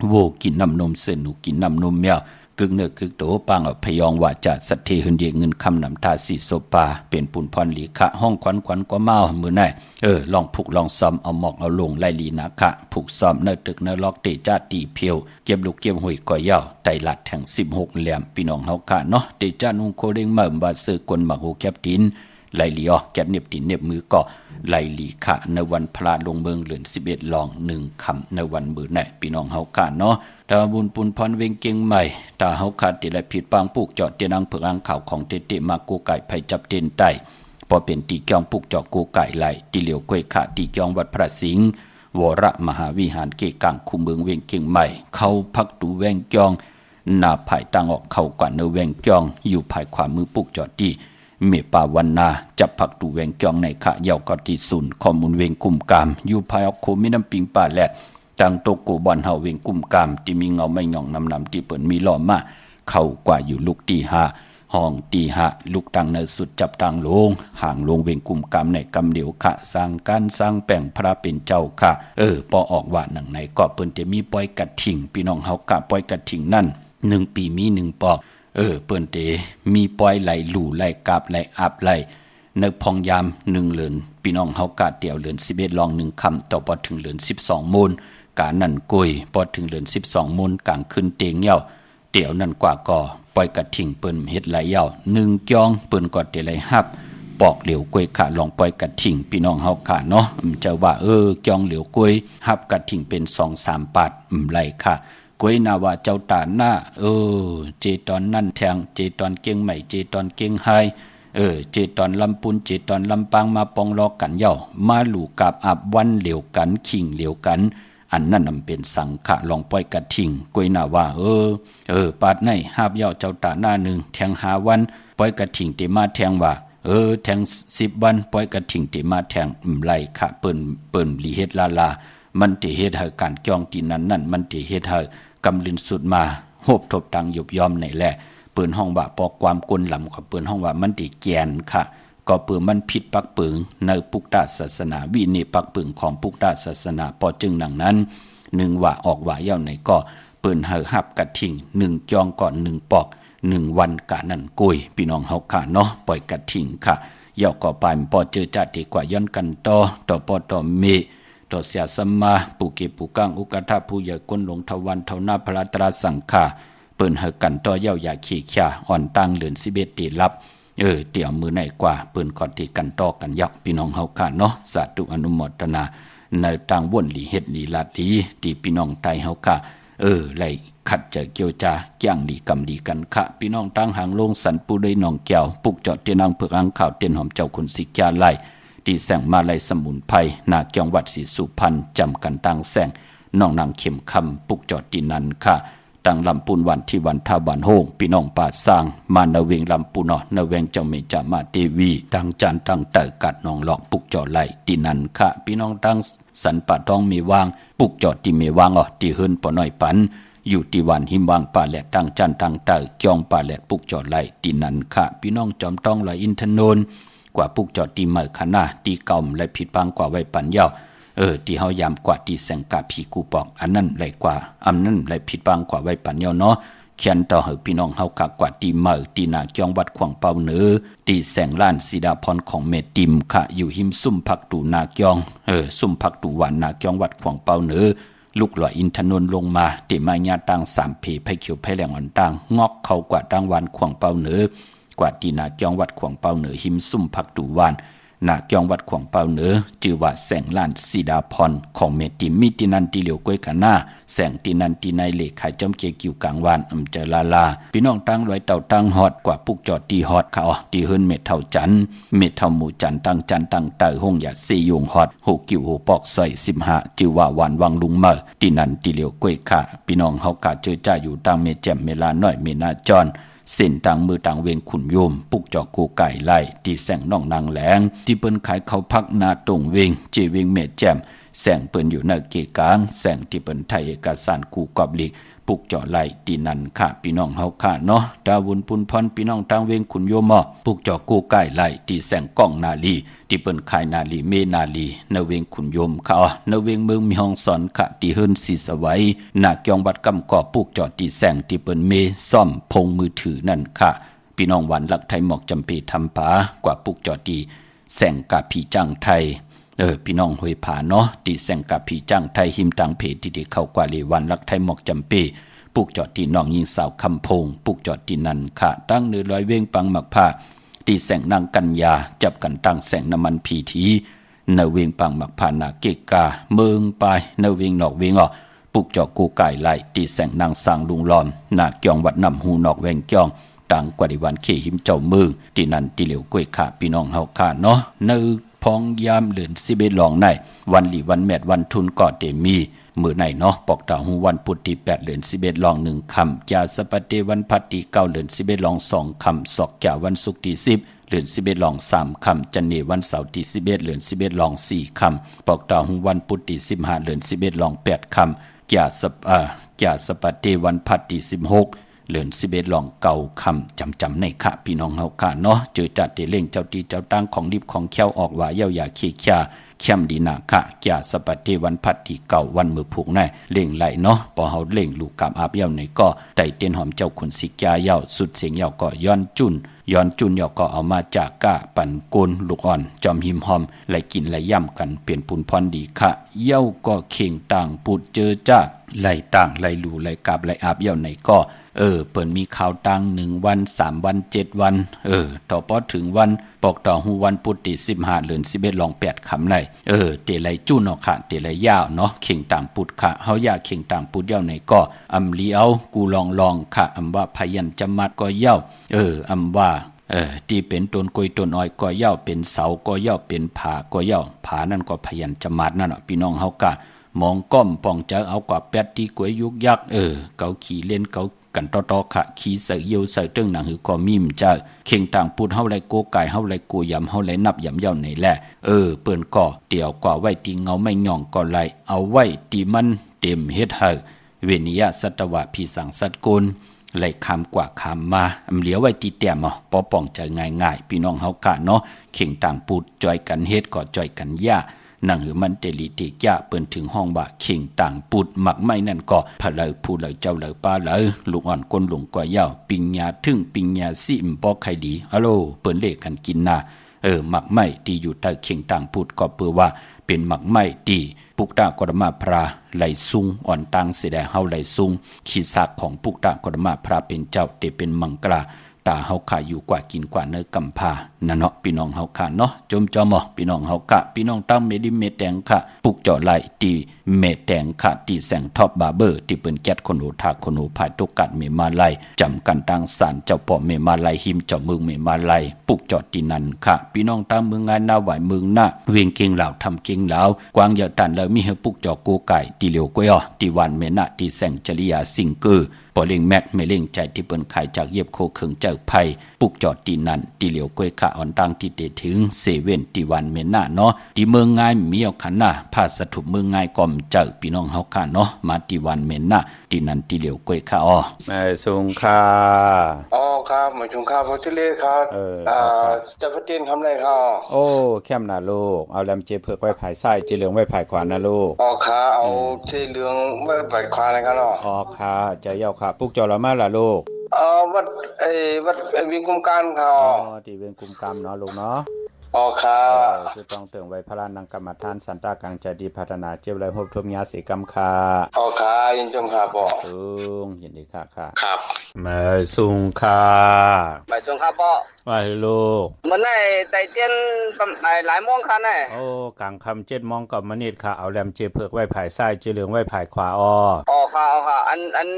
โวกินน้ำนมเส้นหนูกินน้ำนมแมวกึ่งเนื้อกึ่งโตปังเอาพยองว่าจะสัตเทหึนเดียเงินคำนำทาสีโซปาเป็นปุนพรลีคะห้องขวัญก็เมามือในลองผูกลองซ้อมเอาหมอกเอาลงไล่ลีนะคะผูกซ้อมเนื้อตึกเนื้อล็อกเตจ้าตีเพียวเก็บลูกเก็บหวยก่อยาวไตหลัดแห่ง16เหลี่ยมพี่น้องเฮาค่ะเนาะเตจ้านุ่งโคเด้งเมื่อบาเซอร์กวนหมักโฮแคบตินไล่ลีออกแก็บเน็บตินเน็บมือก็ไล่ลีคะในวันพระลงเมืองเหลือน11ลอง1คำในวันมือในพี่น้องเฮาค่ะเนาะตาบุญปุนพรเวงเกียงใหม่ตาเฮาขาดติละผิดปางปลูกเจาะเตียนังเผือกอังข่าวของเตมากูไก่ไผจับเตียนไตพอเป็นตีเกียงปลูกเจาะกูไก่ไหลตีเหลียวกล้วยขาตีเกียงวัดพระสิงห์วรมหาวิหารเกกังคุมเมืองเวงเกียงใหม่เข้าพักตูแวงเกียงหน้าภายตั้งออกเข้ากว่าเนแวงเกียงอยู่ภายขวามือปลูกเจาะตีเมปาวันนาจับพักตูแวงเกียงในขะเยาวกอตีศูนย์ข้อมูลเวงกุมกามอยู่ภายออกโคมิน้ำปิงป่าแลดตังโตโกบอนเฮาเวงกุมกามที่มีเงาไม่หย่องนำที่เปิ่นมีล้อมาเข้ากว่าอยู่ลูกตีหาห้องตีหาลูกตังเนสุดจับตังลงห่างลงเวงกุมกามในกำเดียวขะสร้างการสร้างแป่งพระเป็นเจ้าค่ะพอออกว่าหนังไหนก็เปิ่นจะมีปล่อยกัดถิ่งพี่น้องเฮากะปล่อยกัดถิ่งนั่น1ปีมี1ปอกเปิ่นเตมีปล่อยไหลหลู่ไหลกาบไหลอับไหลในพองยาม1เหลือนพี่น้องเฮากะเตี่ยวเหลือน11ลอง1คำต่อพอถึงเหลือน12มูลกานั่นกุยพอถึงเหลือน12มูลกลางขึ้นเตียงเหี่ยวเตี่ยวนั่นกว่าก่อปล่อยกระถิ่งเปิ้นเฮ็ดไหลเหี่ยว1จองเปิ้นก็ได้ไหลฮับปอกเหลียวกล้วยขาลองปล่อยกระถิ่งพี่น้องเฮาค่ะเนาะจะว่าจองเหลียวกล้วยฮับกระถิ่งเป็น 2-3 ปาดไหลค่ะกล้วยนาว่าเจ้าตาหน้าเจตอนนั่นแทงเจตอนเก่งใหม่เจตอนเก่งไฮ เจตอนลำปุนเจตอนลำปางมาปองรอกันย่อมาหลู่กับอาบวันเหลียวกันขิงเหลียวกันอันนั้นนำเป็นสังขะลองปล่อยกระทิงกวยหน้าว่าปาดในหาบย่อเจ้าตาหน้าหนึ่งแทงหาวันปล่อยกระทิงเตมาแทงว่าแทง10 วันปล่อยกระทิงเตมาแทงไล่ขะเปิ้นลีเฮ็ดลามันติเฮ็ดให้การจ้องตีนั้นมันติเฮ็ดให้กำลินสุดมาโหบทบตังยุบยอมในแหละเปิ้นห้องว่าปอกความกลลำของเปิ้นห้องว่ามันติแกนค่ะก็เปิ้นมันผิดปักปึงในปุกตาศาสนาวินิปักปึงของปุกตาศาสนาพอจึงดังนั้น1ว่าออกว่าเย้าไหนก็เปิ้นให้หับกระทิง1จองก่อน1ปอก1วันกะนั่นกุยพี่น้องเฮาค่ะเนาะปล่อยกระทิงค่ะเย้าก็ไปพอเจอจัดดีกว่าย้อนกันต่อปอต่อเมต่อเสียสมาปุเกปุกังอุกทะผู้ใหญ่ก้นหลงทวันเท่าหน้าพระตราสังฆาเปิ้นให้กันต่อเย้าอย่าขี้ข่าอ่อนตั้งเหลือน11ตีรับเดี๋ยวมือไหนกว่าเปิ้นขอตีกันต่อกันยักพี่น้องเฮาค่ะเนาะสาธุอนุโมทนาในต่างวนหลีเฮ็ดหลีลาดดีที่พี่น้องไทยเฮาค่ะไล่ขัดใจเกี่ยวจาย่างดีกำดีกันค่ะพี่น้องตั้งหางลงสันปูเลยน้องแก้วปุกจอดเตียนางเผือกอังข่าวเตียนหอมเจ้าคุณสิกาไล่ที่แสงมาลัยสมุนไพรนาเกียงวัดศรีสุพรรณจำกันตั้งแสงน้องนางเข็มคำปุกจอดตีนันค่ะตั้งลำปูนวันที่วันท่าบ้านโฮงพี่น้องป่าสร้างมานาเวงลำปูนนาเวงเจ้าเมจามาเทวีตั้งจานตั้งเตอกัดน้องหลอกปุกจอดไล่ตีนันค่ะพี่น้องตั้งสันป่าท้องมีวางปุกจอดที่มีวางที่เฮินปอน้อยปันอยู่ที่วันหิมวางป่าแหลดตั้งจันตั้งเตอจองป่าแหลดปุกจอดไล่ตีนันค่ะพี่น้องจอมต้องลอยอินทนนท์กว่าปุกจอดตีเมื่อขณะตีเก่าและผิดพังกว่าไว้ปันเย้าที่เฮายามกว่าตีแสงกาผีกูปอกอันนั้นไรกว่าอันนั้นไรผิดพังกว่าไว้ปันเย้าเนาะเขียนต่อให้พี่น้องเฮากะกว่าตีเมื่อตีนาเกียงวัดขวางเปาเหนือตีแสงล้านสีดาพรของเมติมค่ะอยู่หิมซุ่มพักตูนาเกียงซุ่มพักตูวันนาเกียงวัดขวางเปาเหนือลูกหล่ออินทนนท์ลงมาติมาญาตัง3เพไผเขียวไผแหลงอ่อนตังงอกเขากว่าดังวันขวางเปาเหนือกว่าตีนาเกียงวัดขวางเปาเหนือหิมซุ่มพักตูวันนาเกียงวัดขวางเปาเหนือจือว่าแสงล้านสีดาพรของเมติมมิตินันติเหลียวก้วยกันหน้าแสงตีนันตีในเหล็กขายจอมเกกิวกลางวานเจอลาพี่น้องตั้งรอยเต่าตั้งฮอดกว่าปุกจอดตีฮอดเขาตีเฮินเม็ดเท่าจันเม็ดเท่าหมูจันตั้งจันตั้งเตอห้องอย่าซียุงฮอดหูกิ่วหูปอกใส่15จือว่าหวานวังลุงเมอตีนันตีเหลียวก้วยค่ะพี่น้องเฮากะเจอจ้าอยู่ตั้งเมแจ่มเมลาน้อยเมนาจอนเส้นต่างมือต่างเวงขุนโยมปุกจอกกูไก่ไล่ที่แสงน้องนางแหลงที่เปิ้นขายเขาพักนาตรงเวงเจเวงเมแจ่มแสงเปิ้นอยู่ในเกกลางแสงที่เปิ้นไทยเอกสารกูกอบลีปุกจอไล่ตีนันค่ะพี่น้องเฮาค่ะเนาะดาวุนปุนพรพี่น้องต่างเวงขุนโยมปุกจอกกูไก่ไล่ที่แสงก้องนาลีที่เปิ้นขายนาลีเมนาลีในเวงขุนโยมค่ะในเวงเมืองมีห้องสอนค่ะที่เฮิรนสีสวัยนาเกียงวัดกำกอปุกจอที่แสงที่เปิ้นเมซ่อมพงมือถือนั่นค่ะพี่น้องวันลักไทยหมอกจำปีทำผากว่าปุกจอที่แสงกะผีจังไทยพี่น้องห้วยผาเนาะที่แสงกะผีจังไทยหิมตังเพที่เข้ากว่าเลวันลักไทยหมอกจำปีปุกจอที่น้องยิงสาวคำพงปุกจอที่นั่นค่ะตั้งเนื้อร้อยเว้งปังหมักผ้าที่แสงนางกัญญาจับกันตั้งแสงน้ำมันผีทีเนเวงปังหมักผ้านาเกกาเมืองไปเนเวงนอกเวงปุกจอกูไก่ไล่ที่แสงนางสางลุงลอมนาเกียงวัดนำหูนอกแวงเกียงต่างกว่าดิวันเขหิมเจ้าเมืองที่นั่นที่เหลียวกล้วยขาพี่น้องเฮาค่ะเนาะเนื้อพองยามเหลือน11หลองในวันหลีวันแมดวันทุนก่อเตมีมือไหนเนาะปอกตาหูวันพุธที่8เหลือน11ลอง1คำจาสปะเตวันพัดที่9เหลือน11ลอง2คำศอกแก่วันศุกร์ที่10เหลือน11ลอง3คำจันเนวันเสาร์ที่11เหลือน11ลอง4คำปอกตาหูวันพุธที่15เหลือน11ลอง8คำจาสปะเตวันพัดที่16เหลือน11ลอง9คำจำในค่ะพี่น้องเฮาค่ะเนาะเจอจัดเตเล่งเจ้าตีเจ้าตั้งของดิบของเขี้ยวออกว่าเย้าอย่าขี้ข่าเข้มดีนาค่ะแก่สปัตเทวันพัดที่เก่าวันมือผูกแน่เล่งไหลเนาะพอเฮาเล่งลูกกับอาบเย้าในก็ไต่เตียนหอมเจ้าขุนสิกาเย้าสุดเสียงเย้าก็ย้อนจุนเย้าก็เอามาจากกะปั่นโกนลูกอ่อนจอมหิมหอมไหลกินไหลย่ำกันเปลี่ยนปุนพรดีค่ะเย้าก็เข่งต่างปุดเจอจ้าไหลต่างไหลลูไหลกับไหลอาบเย้าในก็เปิ้นมีข่าวตัง1วัน3วัน7วันต่อพอถึงวันปอกต่อหูวันพุธที่15เดือน11ลอง8คำในเตไหลจุ้นเนาะค่ะเตไหลยาวเนาะเข่งต่างปุดค่ะเฮาอยากเข่งต่างปุดเย้าในก็อำลีเอากูลองค่ะอำว่าพยัญชนะก็เย้าอำว่า ที่เป็นต้นกล้วยต้นอ้อยก็ย่อเป็นเสาก็ย่อเป็นผาก็ย่อผานั่นก็พยัญชนะนั่นน่ะพี่น้องเฮากะมองก้อมป่องจะเอากว่าแป๊ดที่กล้วยยุกยักเกาขี่เล่นเกากันต่อๆค่ะขี่ใส่เยี่ยวใส่เติ้งหนังหือก็มีมจ้าเข่งต่างพูดเฮาไรโกไก่เฮาไรโกยำเฮาไรนับยำเย่าไหนแหละเปิ้นก็เดี่ยวกว่าไว้ตีเงาไม่ย่องก็ไลเอาไว้ตีมันเต็มเฮ็ดเฮาเวนิยะสัตวะพี่สังสัตกุลไล่คำกว่าคำมาเหลียวไว้ตีแต้มปอป่องจะง่ายๆพี่น้องเฮากะเนาะเข่งต่างพูดจอยกันเฮ็ดก็จอยกันย่านั่งหือมันเตลิติกะเปิ้นถึงห้องว่าเข่งต่างปุดหมักไม่นั่นก็พะเลยผู้เลยเจ้าเลยป้าเลยลูกอ่อนก้นหลงกว่าเย้าปิญญาถึงปิญญาสิมปอกใครดีฮัลโหลเปิ้นเลขกันกินนะหมักไม่ที่อยู่ใต้เข่งต่างปุดก็เปื่อว่าเป็นหมักไม่ที่ปุกตากรมาพระไหลซุงอ่อนตังเสดเฮาไหลซุงขีดสักของปุกตากรมาพระเป็นเจ้าเตเป็นมังกราตาเฮาขาอยู่กว่ากินกว่าเนื้อกำพานั่นเนาะพี่น้องเฮาขาเนาะจมจอมพี่น้องเฮากะพี่น้องตั้งเมดิเมแตงค่ะปุกเจาะไหลตีเมแตงค่ะตีแสงท็อปบาร์เบอร์ที่เปิ้นแก๊ดคนหูทาคนหูผายตุกัดเมมาไลจำกันตั้งศาลเจ้าพ่อเมมาไลหิมเจ้าเมืองเมมาไลปุกเจาะตีนันค่ะพี่น้องตั้งเมืองงานหน้าไหวเมืองหน้าเวียงเก่งเหล่าทำเก่งเหล่ากวางอย่าตันแล้วมีเฮปุกเจาะกูไก่ตีเหลียวก้อยตีวันเมนะตีแสงจริยาสิงเกอปอเล่งแม็กไม่เล่งใจที่เปิ้นขายจากเย็บโคเขิงเจ้าไผ่ปุกจอดตีนันตีเหลียวก้อยขาอ่อนตังที่เตถึงเซเว่นตีวันเมน่าเนาะตีเมืองง่ายมีเอาขันหน้าพาสถุเมืองง่ายก่อมเจ้าพี่น้องเฮาค่ะเนาะมาตีวันเมน่าตีนันตีเหลียวก้อยขาแม่สงค่ะครับหมายถึงข้าวโพดทะเลครับจะพัดเตียนทำอะไรครับโอ้แค่มนาลูกเอาแลมเจเผือกไว้ภายไส้เจเหลืองไว้ภายขวานะลูกค่ะเอาเจเหลืองไว้ภายขวานะครับเนาะค่ะจะเย้าค่ะปุกจอละมาล่ะลูกวัดเวียงกุมการครับที่เวียงกุมกามเนาะลูกเนาะครับสุดต้องเติมไว้พระนังกรรมฐานสันตากังใจดีพัฒนาเจ็บไรหบทมยาสีกรรมค่ะครับยินจงค่ะบ่สูงยินดีค่ะครับมาสูงค่ะมาสูงค่ะบ่ว่าลูกมันได้ไต่เตียนหลายโมงค่ะแน่กลางค่ำ7 โมงกับมนิดค่ะเอาแลมเจเผือกไว้ภายซ้ายเจเหลืองไว้ภายขวาค่ะอัน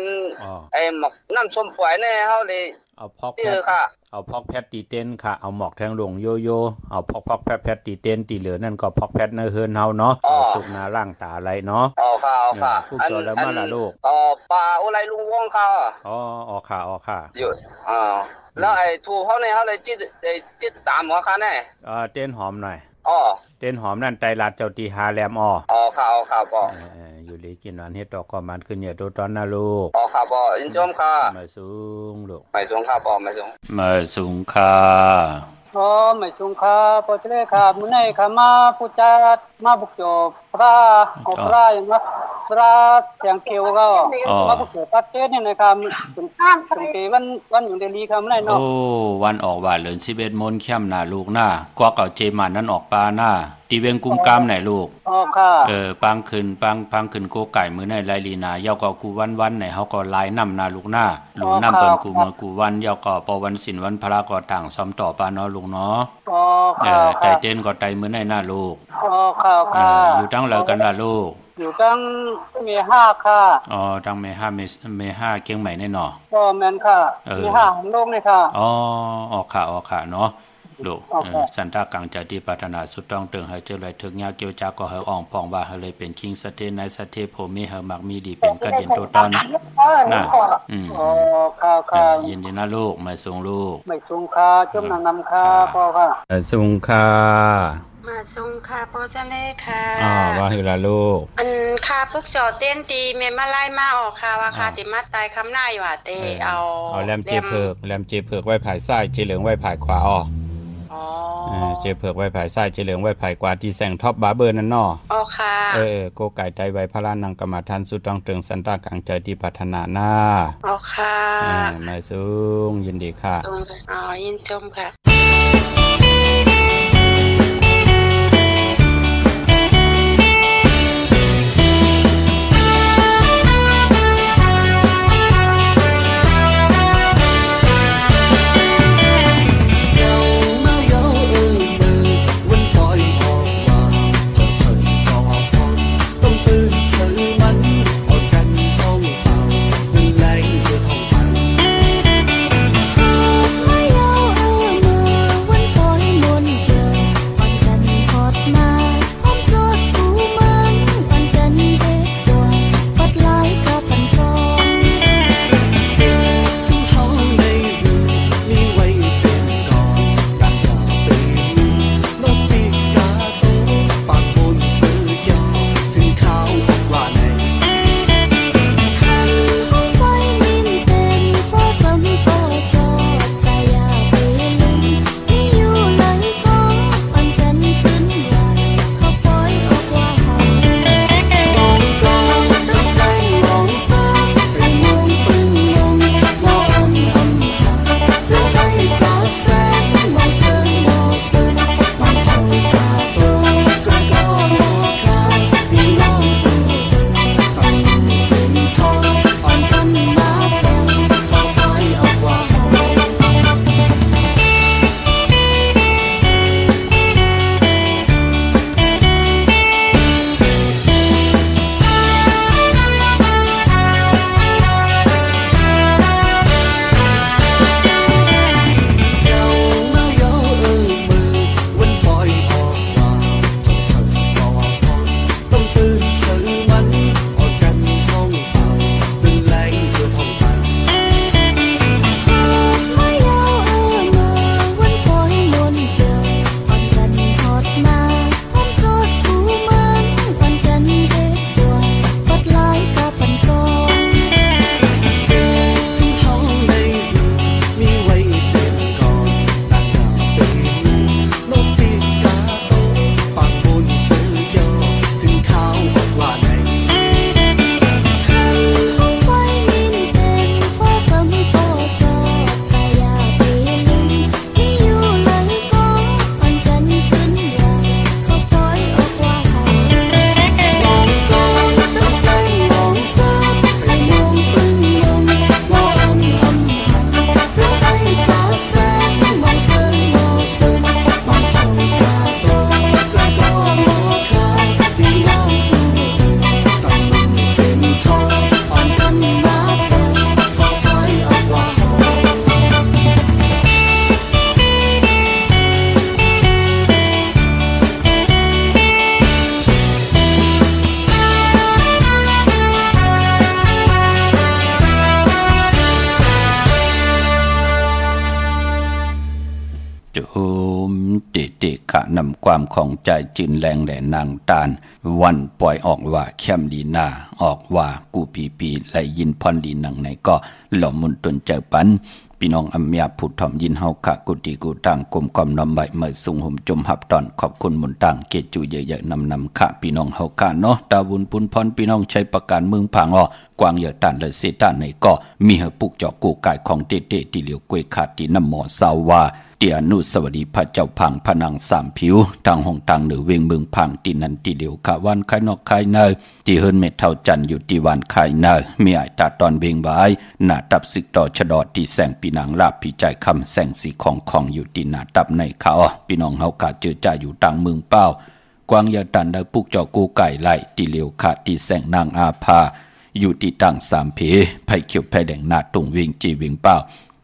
หมอกน้ำส้มฝอยเนี่ยเฮาเลยเอาพอกแพทเอาพอกแพทตีเต้นค่ะเอาหมอกแทงหลงโยโย่เอาพอกแพทตีเต้นตีเหลือนั่นก็พอกแพทเนื้อเฮือนเฮาเนาะสุกนาร่างตาอะไรเนาะค่ะผู้จอแล้วมาล่ะลูกปลาอะไรลุงวงค่ะค่ะอยู่แล้วไอ้ถูเฮาเนี่ยเฮาเลยจิตตามหัวค่ะแน่เต้นหอมหน่อยเต้นหอมนั่นไตรัดเจ้าตีหาแหลมค่ะพ่ออยู่ลีกินวันเฮ็ดดอกก็มันขึ้นเนี่ยตัวตอนนะลูกค่ะพ่อยินจมค่ะไม่สูงลูกไม่สูงค่ะพ่อไม่สูงค่ะไม่สูงค่ะพ่อทะเลค่ะมื้อนี้ค่ะมาผู้จัดมาบุกโจพระอย่างว่าพระเสียงเขียวก็มาบุกโจปัดเทศนี่นะครับถึงปีวันอยู่เดลีค่ะมื้อนี้เนาะวันออกว่าเหลือน11 โมงค่ำน่ะลูกน่ะกว่าเก่าเจมันนั้นออกปลาน่ะตีเวงกุมกามไหนลูกค่ะปังขึ้นโกไก่มื้อในไลลีนาเยาก็กูวันไหนเฮาก็ลายน้ำนาลูกหน้าลูกน้ำเปิ้นกูมากูวันเยาก็ปอวันศิลวันพระก็ต่างซ้อมต่อปาเนาะลูกเนาะใจเต้นก็ใจมื้อในหน้าลูกค่ะอยู่ตั้งแล้วกันล่ะลูกอยู่ตั้งเม5ค่ะตั้งเม5เกียงใหม่แน่นอแม่นค่ะเม5ของโลกนี่ค่ะค่ะเนาะลูกสันตากังใจที่ปรารถนาสุดต้องเติงให้เจริญถึงยาเกี่ยวจากก็ให้อ่องพองว่าให้เลยเป็นคิงสเตนในสเตโพมีเฮมักมีดีเป็นกระเด็นตัวตอนนะค่ะยินดีนะลูกไม่สูงลูกไม่สูงค่ะจุ่มนำค่ะพ่อค่ะสูงค่ะมาสูงค่ะพ่อจันเลยค่ะว่าหือละลูกค่ะพวกจอเต้นตีเมมาไล่มาออกค่ะว่าค่ะติมาตายคำหน้าอยู่เตเอาแลมเจเผือกไว้ภายซ้ายเจเหลืองไว้ภายขวาเจเผือกไว้ภายซ้ายเจเหลืองไว้ภายขวาที่แสงท็อปบาร์เบอร์นั่นเนาะค่ะโกไก่ใจไว้พระลานังกรรมฐานสุดต้องเติงสันตากังใจที่พัฒนาหน้าค่ะไม่สูงยินดีค่ะยินชมค่ะม จุมเตเตขะนำความของใจจินแรงแหล่นางตาลวันปล่อยออกว่าเข้มดีนาออกว่ากูปีไหลยินพรดีหนังไหนก็หล่อมุนตนเจอปันพี่น้องอำยาผุดถ่อมยินเฮาขะกุติกูตังกลมกอมน้ำใบเมื่อสุงห่มจมหับตอนขอบคุณมุนตังเกจูเยอะๆนำขะพี่น้องเฮาขะเนาะดาวุนปุนพรพี่น้องใช้ประการเมืองผางกวางเยอะตันเลยเสตันในก็มีเฮปุกเจาะกูกายของเตเตที่เหลียวกวยขาดที่น้ำหมอสาวาเตียนุสวัสดีพระเจ้าพังพนังสามผิวทางห้องทางเหนือเวียงเมืองพังตีนันตีเดียวขาวันไข่นอกไข่เนยตีเฮินเม็ดเท่าจันอยู่ตีวันไข่เนยมีไอตาตอนเวียงบายหน้าตับศึกต่อชะดอตีแสงปีนางลาบพี่ใจคำแสงสีของอยู่ตีหน้าตับในเขาพี่น้องเฮากาเจอจ่าอยู่ต่างเมืองเป้ากวางยาตันได้ปุกเจาะกูไก่ไล่ตีเหลียวขาตีแสงนางอาภาอยู่ตีต่างสามเพไผ่เขียวไผ่แดงหน้าตรงเวียงจีเวียงเป้า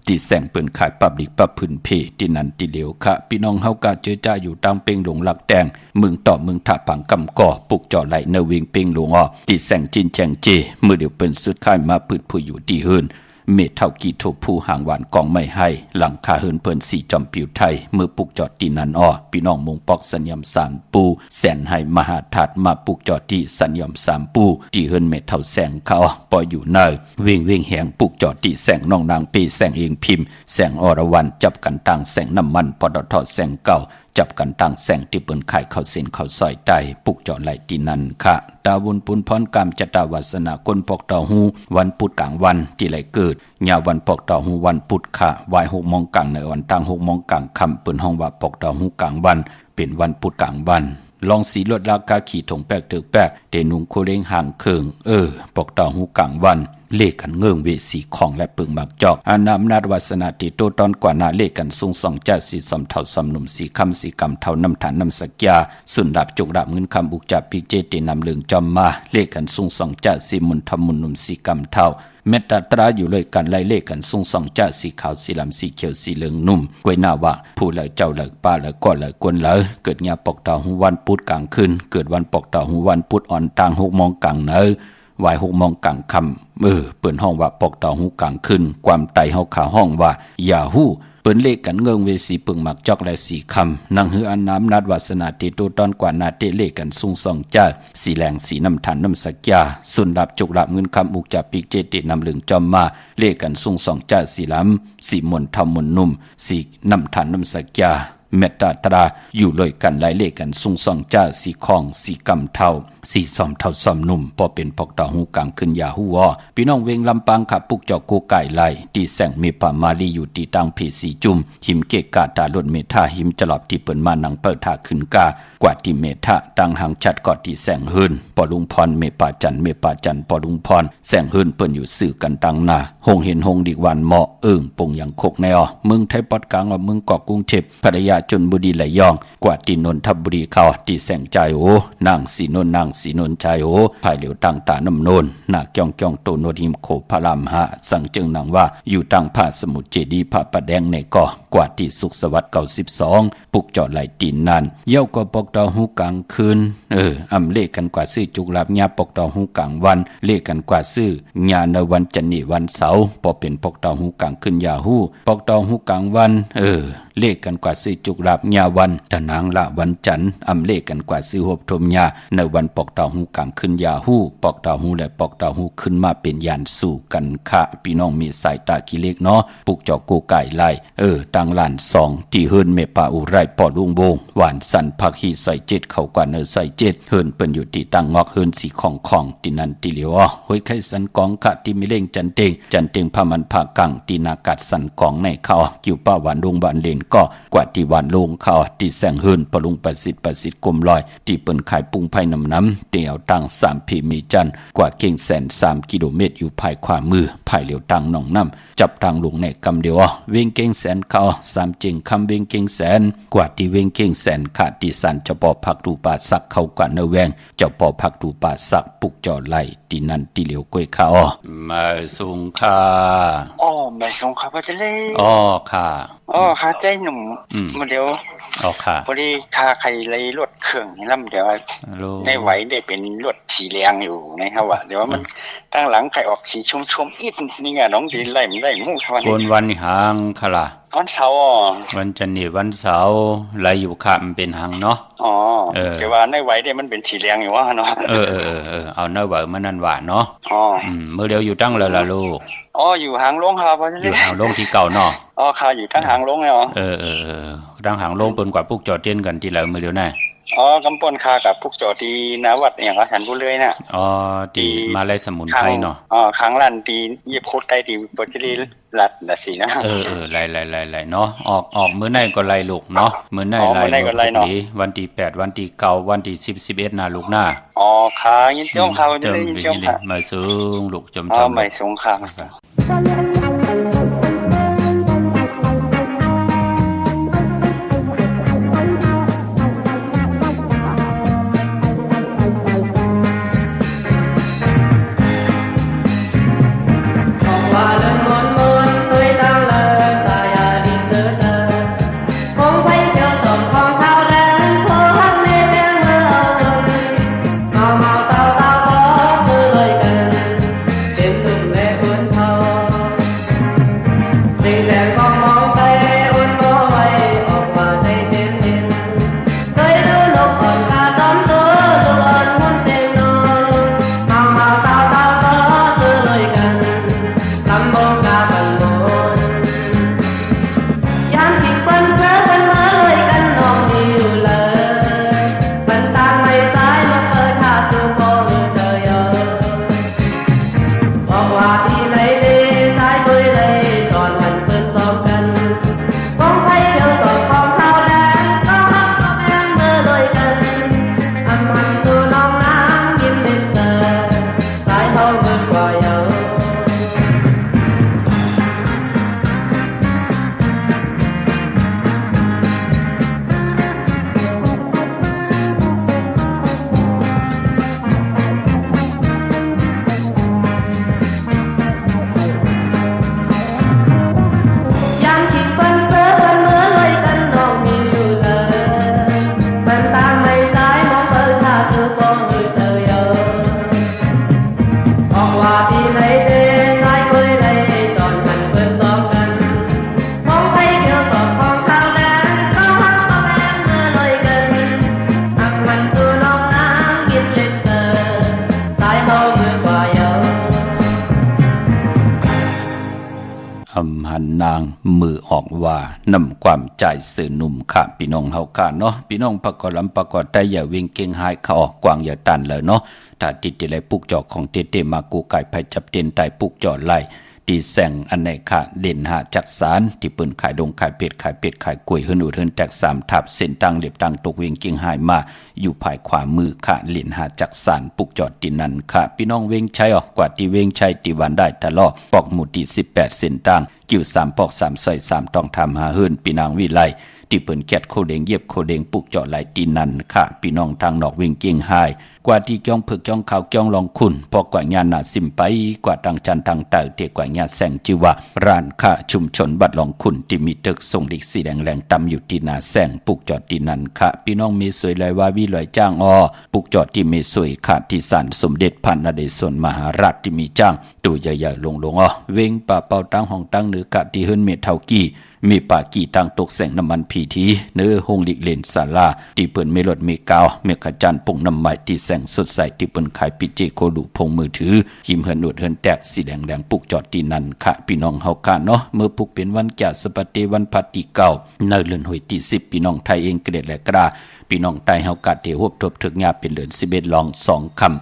ที่แสงเปิ้นขายปับลิกปับพื้นเพที่นันติเหลียวค่ะพี่น้องเฮากาเจอจ้าอยู่ตามเป่งหลงหลักแดงมึงต่อมึงถ้าผังกำก่อปุกจ่อไหลเนวิงเป่งหลงที่แสงจินแจงเจเมื่อเดี๋ยวเปิ้นสุดค่ายมาพืดผู้อยู่ที่เฮินเมเท่ากีโทผู้ห่างหวานกองไม่ให้หลังคาเฮินเปิ้นสีจอมผิวไทยเมื่อปุกจอดตีนันพี่น้องมงปอกสัญญมสามปูแสนให้มหาทัดมาปุกจอดที่สัญญมสามปูที่เฮินเมเท่าแสงเขาปอยอยู่เนยเวียงแหงปุกจอดที่แสงน้องนางปีแสงเองพิมพ์แสงอรวรรณจับกันต่างแสงน้ำมันปตทแสงเก่าจับกันต่างแสงที่เปิ้นขายเข้าเส้นเข้าซอยใต้ปุกจอดไหลตีนันค่ะดาวุนปุนพรกรรมจตาวาสนาคนปอกต่อหูวันพุธกลางวันที่ไหลเกิดญาวันปอกต่อหูวันพุธค่ะวาย6 โมงกลางในวันตั้ง6 โมงกลางค่ำเปิ้นห้องว่าปอกต่อหูกลางวันเป็นวันพุธกลางวันลองสีลดราคาขี่ถงแปกตึกแปกเดนุงโคเล้งห่างเคิงปอกต่อหูกลางวันเลขกันเงื่องเวสีของและปึงมักจอกอานามนาดวาสนาติโตตอนกว่านาเลขกันสูงสองจ่าสีสมเท่าสมหนุ่มสีคำสีกำเท่าน้ำฐานน้ำสักยาสุนดับจุกดับเงินคำอุกจับปีเจตินำเลืองจอมมาเลขกันสูงสองจ่าสีมุนทำมุนหนุ่มสีกำเท่าเมตตราอยู่เลยกันไล่เลขกันสูงสองจ่าสีขาวสีลำสีเขียวสีเหลืองนุ่มไว้หน้าว่าผู้เลยเจ้าเลยป้าเลยก้อนเลยกวนเลยเกิดงาปอกต่อหูวันพุธกลางคืนเกิดวันปอกต่อหูวันพุธอ่อนต่าง6 โมงกลางเนอวาย6 โมงกลางค่ำเปิ่นห้องว่าปอกต่อหูกลางคืนความไตเฮาขาห้องว่าอย่าฮู้เปิ้นเลขกันเงิงเวสีปึงหมักจอกและสีคำนังหืออันน้ำนัดวาสนาติโตตอนกว่านาเตเลขกันสูงสองจ้าสีแหลงสีน้ำฐานน้ำสักยาสุนดับจุกดับเงินคำอุกจับปีเจตินำเหลืองจอมมาเลขกันสูงสองจ้าสีล้ำสีมนทำมนนุ่มสีน้ำฐานน้ำสักยาเมตตาตราอยู่เลยกันไล่เลขกันสูงสองจ้าสีคองสีกำเท่าสีซอมเท่าซอมนุ่มพอเป็นปอกต่อหูกลางขึ้นยาหูพี่น้องเวงลำปางขับปุกเจาะกูไก่ไล่ตีแสงเมปามาลีอยู่ตีตังเพสีจุ่มหิมเกกาตาลดเมธาหิมจลอบที่เปิ่นมานังเปิดท่าขึ้นกากว่าที่เมธาดังหางชัดกอดที่แสงเฮินปอลุงพรเมปาจันปอลุงพรแสงเฮินเปิ่นอยู่สื่อกันตังนาหงเห็นหงดีวันเหมาะปงอย่างโคกแนวมึงไทยปอดกลางมึงเกาะกรุงเทพภรรยาจนบุรีไหลยองกว่าที่นนทบุรีเขาที่แสงใจนางสีนนนางสีนนใจภายเหลียวตั้งตาน้ำโนนหนักจ้องโตโนหิมโคพระรามหะสั่งจึงนางว่าอยู่ตั้งผ้าสมุทรเจดีพระประแดงในก่อกว่าที่สุขสวัสดิ์92ปุกจอดไหลตีนนั่นเย้าก็ปอกต่อหูกลางคืนอำเลขกันกว่าซื้อจุกลับญาปอกต่อหูกลางวันเลขกันกว่าซื้อญาในวันจันทร์วันเสาร์พอเป็นปอกต่อหูกลางคืนยาหูปอกต่อหูกลางวันเลขกันกว่าซื้อจุกลับญาวันตะนางละวันจันทร์อำเลขกันกว่าซื้อหบทมญาในวันปอกต่อหูกลางคืนยาหูปอกต่อหูและปอกต่อหูขึ้นมาเป็นยานสู่กันค่ะพี่น้องมีสายตากิเล็กเนาะปุกเจาะกูไก่ไล่ตังล้าน2ที่เฮินเมปาอุไรปอลุงวงหวานสันผักฮีใส่7เข้ากว่าเนอใส่7เฮินเปิ้นอยู่ที่ตั้งงอกเฮินสีของตินันติเหลียวห้วยไข่สันกองค่ะที่มีเล่งจันเต็งพามันผากังตีนากัดสันกองในเขากิ่วป้าหวานลุงบานเลนก็กว่าที่หวานลงเขาที่แสงเฮินปลุงประสิทธิ์กลมลอยที่เปิ้นขายปุงไผ่น้ำเตียวตั้ง3พีมีจันกว่าเก่งแสน3 กิโลเมตรอยู่ภายขวามือภายเหลียวตั้งหนองน้ำจับทางลงในกำเดียวเวงเก่งแสนเขา3 จริงคำเวงเก่งแสนกว่าที่เวงเก่งแสนขาดที่สันเจ้าปอพักดูป่าสักเขากว่าเนแวงเจ้าปอพักดูป่าสักปุกจอไหลตีนันตีเหลียวกล้วยข้ามาสูงค่ะไม่สงค่ะพระเจ้าเลยค่ะค่ะใจหนุ่มมาเดี๋ยวค่ะพอดีค่าไข่เลยรถ เครื่องนี่ลำเดี๋ยวในไหวได้เป็นรถสีแดงอยู่นะครับว่าเดี๋ยวมันตั้งหลังไข่ออกสีชมๆอีกนี่ไงน้องดีไล่มันได้งูครับ โกนวันหางคละ วันเสาร์วันจันทร์นี่วันเสาร์ไหลอยู่ข้ามเป็นหางเนาะอ๋อแต่ว่าในไหวได้มันเป็นสีแดงอยู่ว่าเนาะเอาเนื้อไหวมันนั่นหวานเนาะอ๋อเมื่อเดียวอยู่ตั้งเลยล่ะลูกอ๋ออยู่หางลงครับอยู่หางลงที่เก่าเนาะอ๋อค่ะอยู่ตั้งหางลงเลยอ๋อตั้งหางลงเปิ้นกว่าพวกจอดเต้นกันที่แล้วเมื่อเดียวแน่อ๋อกำปนคากับพวกจอดีนาวัดอย่างก็ฉันพูดเลยน่ะอ๋อตีมาเลยสมุนไพรเนาะอ๋อครั้งลั่นตีเย็บโคตรไกลตีปจิรีลัดน่ะสินะไล่เนาะออกมื้อไหนก็ไล่ลูกเนาะมื้อไหนไล่ลูกวันที่8วันที่9วันที่10 11น่ะลูกน่ะอ๋อค่ะยินจมเขาจะได้ยินจมค่ะมาสูงลูกจมไม่สูงค่ะหันนางมือออกว่านำความใจสื่อหนุ่มค่ะพี่น้องเฮาค่ะเนาะพี่น้องประกอบลำประกอบได้อย่าวิ่งเก่งหายเขาออกกวางอย่าตันเลยเนาะถ้าติดไหลปุกจอกของเต้มากูไก่ไผจับเต้นไตปุกจอดไหลตีแสงอันไหนค่ะเด่นหาจักสารที่ปืนขายดงขายเป็ดขายกล้วยหืนอุดหืนแตก3ทับเส้นตั้งเล็บตั้งตกเวียงเก่งหายมาอยู่ภายขวามือค่ะเล่นหาจักสารปุกจอดตีนั้นค่ะพี่น้องเวงชัยออกกว่าที่เวงชัยตีวันได้ตลอดปอกหมู่ที่18เส้นตั้งกิ้ว3ปอก3ใส่3ต้องทำหาหืนพี่นางวิไลที่เปิ้นแกดโคเดงเย็บโคเดงปุกเจาะไหลตีนันค่ะพี่น้องทางนอกเวียงเกียงไฮกว่าที่จ้องผึกจ้องขาวจ้องลองคุณพอกว่าญาณาสิมไปกว่าทางจันทางเต่าเตกว่าญาแสงจิวะร้านค้าชุมชนบัดลองคุณที่มีตึกทรงดิกสีแดงแรงตำอยู่ที่นาแสงปุกจอดตีนันค่ะพี่น้องมีสวยลอยว่าวิลอยจ้างปุกจอดที่มีสวยค่ะที่ศาลสมเด็จพันนเรศวรมหาราชที่มีจ้างตัวใหญ่ๆลงเวงป่าเป่าตั้งห้องตั้งเหนือกะที่เฮิรนเมทเท่ากี้มีป่ากี่ตังตกแสงน้ำมันพีทีเนื้อหงลิกเลนศาลาที่เปิ้นเมลดเมกาวเมขจันปุ่งน้ำใหม่ที่แสงสดใสที่เปิ้นขายปิเจโคดูพงมือถือหิมเฮินหนวดเฮินแตกสีแดงปุกจอดตีนันค่ะพี่น้องเฮาค่ะเนาะเมื่อปุกเป็นวันแก่สปะเตวันพัดที่เก่าในเดือนหวยที่10พี่น้องไทยเองเกรดและกระพี่น้องไทยเฮากะเทฮบทบถึกยาเป็นเดือน11ลอง2คำ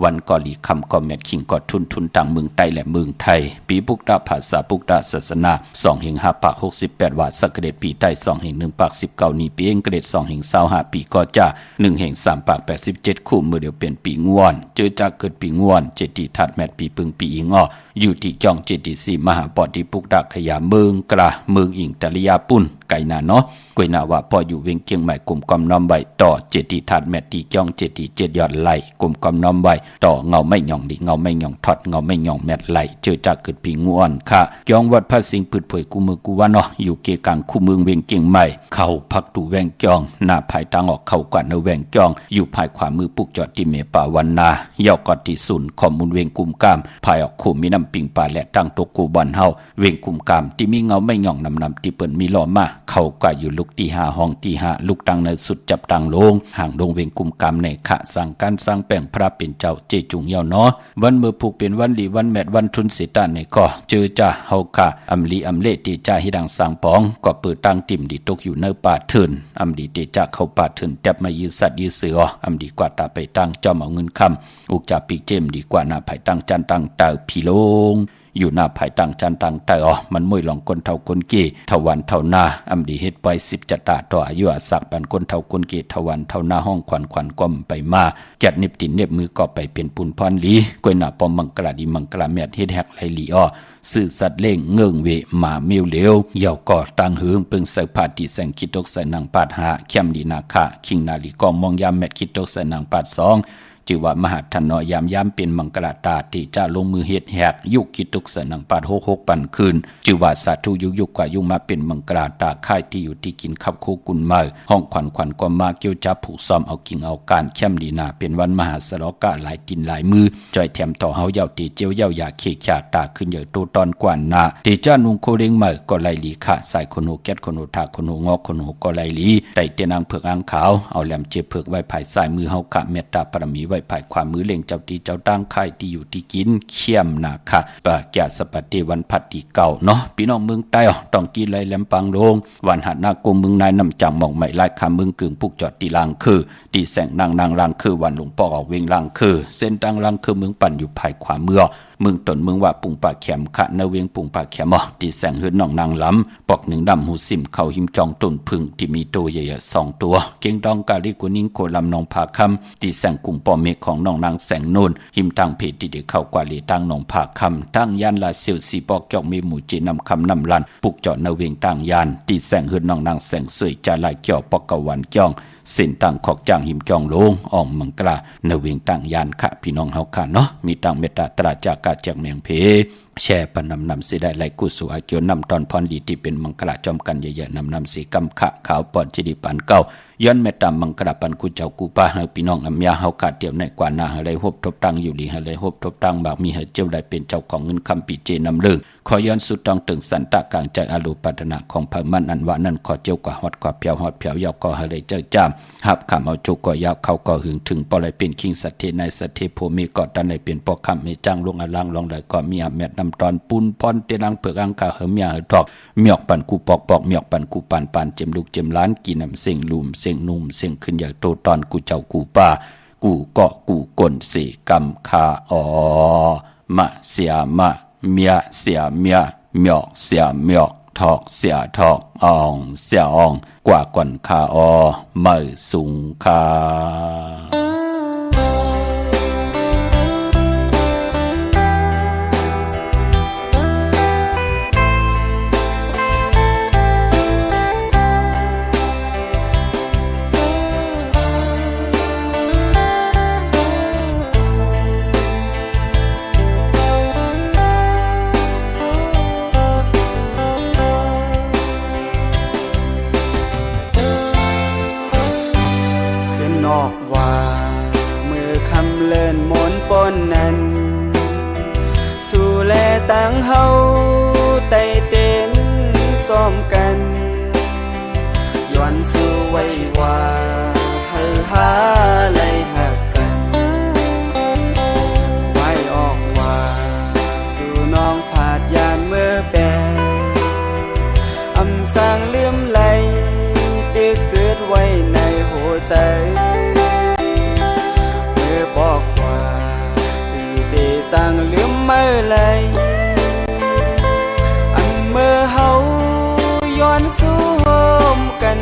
วันก่อลีคำก่อแมทคิงก่อทุนต่างเมืองไทยและเมืองไทยปีปุกดาภาษาปุกดาศาสนา2แห่ง5ปาก68ว่าสักเกตปีไทย2แห่ง1ปาก19นี้ปีเองเกรด2แห่ง25ปีก็จะ1แห่ง3ปาก87คู่เมื่อเดียวเป็นปีงวนเจอจากเกิดปีงวนเจติทัดแมทปีปึงปีอิง อยู่ที่จ่องเจดีซีมหาปอดีปุกดักขยาเมืองกระเมืองอิงตะลิยาปุ่นไก่นาเนาะกวยนาว่าพออยู่เวียงเกียงใหม่กลุ่มกำน้อมใบต่อเจดีถาดแมตตีจ่องเจดีเจ็ดยอดไหลกลุ่มกำน้อมใบต่อเงาไม่หย่องดิเงาไม่หย่องทอดเงาไม่หย่องแมตไหลเจอจากเกิดปีงวนค่ะจ่องวัดพระสิงห์ปืดเผยกูมือกูว่าเนาะอยู่เกกลางคู่เมืองเวียงเกียงใหม่เข้าพักตูแวงจ่องหน้าภายตังออกเข้ากว่าในแวงจ่องอยู่ภายขวามือปุกจอดที่เมป่าวันนาเยากอดที่ศูนย์ข้อมูลเวียงกุมกามภายออกขู่มีน้ำปิงป่าและตั้งตกกูบอลเฮาเวียงกุมกามที่มีเงาไม่หย่องนำที่เปิ่นมีล้อมาเข้ากว่าอยู่ลุกที่5ห้องที่5ลูกตังในสุดจับตังลงห่างลงเวียงกุมกามในขะสั่งการสร้างแป้งพระเป็นเจ้าเจจุงเยาเนาะวันเมื่อผูกเป็นวันลีวันแมดวันทุนเสตาในก็เจอจ่าเฮาค่ะอำลีอำเลตีจ่าให้ดังสร้างปองก็เปิดตั้งติ่มดีตกอยู่ในป่าเถินอำลีตีจ่าเข้าป่าเถินแตบมายืดสัตว์ยืดเสืออำดีกว่าตาไปตั้งจอมเอาเงินคำอุกจ่าปีเจมดีกว่าหน้าภายตั้งจันตั้งเต่าผีลงอยู่หน้าภายตั้งจันตั้งเต่ามันมวยหลองคนเท่าคนเกเท่าวันเท่าหน้าอำดีเฮ็ดไป10จัตตาต่ออายุอาศักปันคนเท่าคนเกเท่าวันเท่าหน้าห้องขวัญก้อมไปมาจัดนิบตินเน็บมือก็ไปเป็นปุนพรลีกวยหน้าปอมมังกราดีมังกราแมดเฮ็ดแฮกไหลลีสื่อสัตว์เล่งเงื่องเวมาเมียวเหลวเย่าก่อตังหืงปึงใส่ผาติแสงคิดตกใส่นางปาดหาเข้มดีนาคาคิงนาลีกองมองยามแมดคิดตกใส่นางปาด2จือว่ามหาทันนอยามเป็นมังกรตาที่จะลงมือเฮ็ดแหกยุกคิดตุกเสนังปาด6ปันคืนจือว่าสาธุยุกกว่ายุมาเป็นมังกรตาค่ายที่อยู่ที่กินขับโคกุนมาห้องขวัญก็มาเกี่ยวจับผูกซ้อมเอากิ่งเอาการเข้มดีนาเป็นวันมหาสรกะหลายตินหลายมือจอยแถมต่อเฮาเยาตีเจียวเยาอยาเคขาตาขึ้นเยอะโตตอนกว่านาที่จ้านุงโคเร่งมาก็ไล่ลีขะใส่คนหูแก๊ดคนหูทาคนหูงอกคนหูก็ไล่ลีไต่เตนางเผือกอ่างขาวเอาแหลมเจ็บเผือกไว้ภายซ้ายมือเฮากะเมตตาปรมีไว้ภายขวามือเล่งเจ้าตีเจ้าตั้งค่ายที่อยู่ที่กินเข้มนาค่ะปะแก่สปัตติวันพัดที่เก่าเนาะพี่น้องเมืองใต้ต้องกินไรแหลมปังลงวันหัดนากุมเมืองนายนำจังมองไม่ไล่คำเมืองกึ่งปุกจอดตีลางคือตีแสงนางลางคือวันหลวงปอกออกเวงลางคือเส้นตั้งลางคือเมืองปั่นอยู่ภายขวามือเมืองตนเมืองว่าปุงปากแขมขะนเวียงปุงปากแขมตีแสงหืนน้องนางล้ำปอกหนึ่งดำหูซิมเข้าหิมจองต้นพึ่งที่มีตัวใหญ่ๆ2ตัวเก่งดองกาลิกุนิ่งโคลำนองผาคำตีแสงกุ่งปอเมฆของน้องนางแสงโนนหิมทางเพจที่เด็กเข้ากว่าลีตั้งนองผาคำตั้งยันลาเซียวสีปอกจอกมีหมู่จีนำคำนำลันปุกเจาะนเวียงตั้งยันตีแสงหืนน้องนางแสงสวยจะลายเกี่ยวปอกกวันจ้องเส้นตั้งขอกจางหิมจองลงอ่องมังกลาในเวียงตั้งยานค่ะพี่น้องเฮาค่ะเนาะมีตั้งเมตตาตราจากกาจากเมียงเพแช่ปนำเสียได้ไหลกุศลอาเกียวนำตอนพรดีที่เป็นมังกลาจอมกันเยอะๆนำสีกำขะขาวปอดจิดิปันเก้าย้อนเมตตามังกลาปันกุเจ้ากูป้าให้พี่น้องอำยาเฮาขาดเดียวในกว่านาให้ไหลฮบทบตังอยู่ดีให้ไหลฮบทบตังบากมีให้เจ้าได้เป็นเจ้าของเงินคำปีเจนำเลิงขอย้อนสุดต้องถึงสันตะกลางใจอารมณ์ปัตนาของพระมันอันว่านั่นขอเจ้ากว่าฮอดกว่าเพียวฮอดเพียวยาวก็ให้เลยเจ้าจ้ำหับคำเอาจุกก็ยาวเขาก็หึงถึงปอเลยเป็นคิงสัตเทในสัตเทโพมีก็ดันในเป็นปอคำมีจังลงอลังลองเลยก็มีอาเม็ดนำตอนปุนพรเตลังเผือกอังกาเหิมยาดอกเมียกปันกูปอกเมียกปันกูปันเจมลูกเจมล้านกินน้ำเสียงลุมเสียงนุ่มเสียงขึ้นอย่างโตตอนกูเจ้ากูป้ากูเกาะกูกลสีกำคามะเสียมะเมียเสียเมียเมียกเสียเมียกทอกเสียทอกอ่องเสียอ่องกว่าก่อนคาไม่สูงคาสู่แลต่างเฮาไต่เต้นซ้อมกันย้อนสู่ไว้ว่าเฮาหาไหลหักกันไว้ออกว่าสู่น้องผาดยานเมื่อแปรอำสร้างลืมไหลตึกเกิดไว้ในหัวใจเมื่อบอกว่าสั่งลืมเมื่อไรอันเมื่อเฮาย้อนสู่โฮมกัน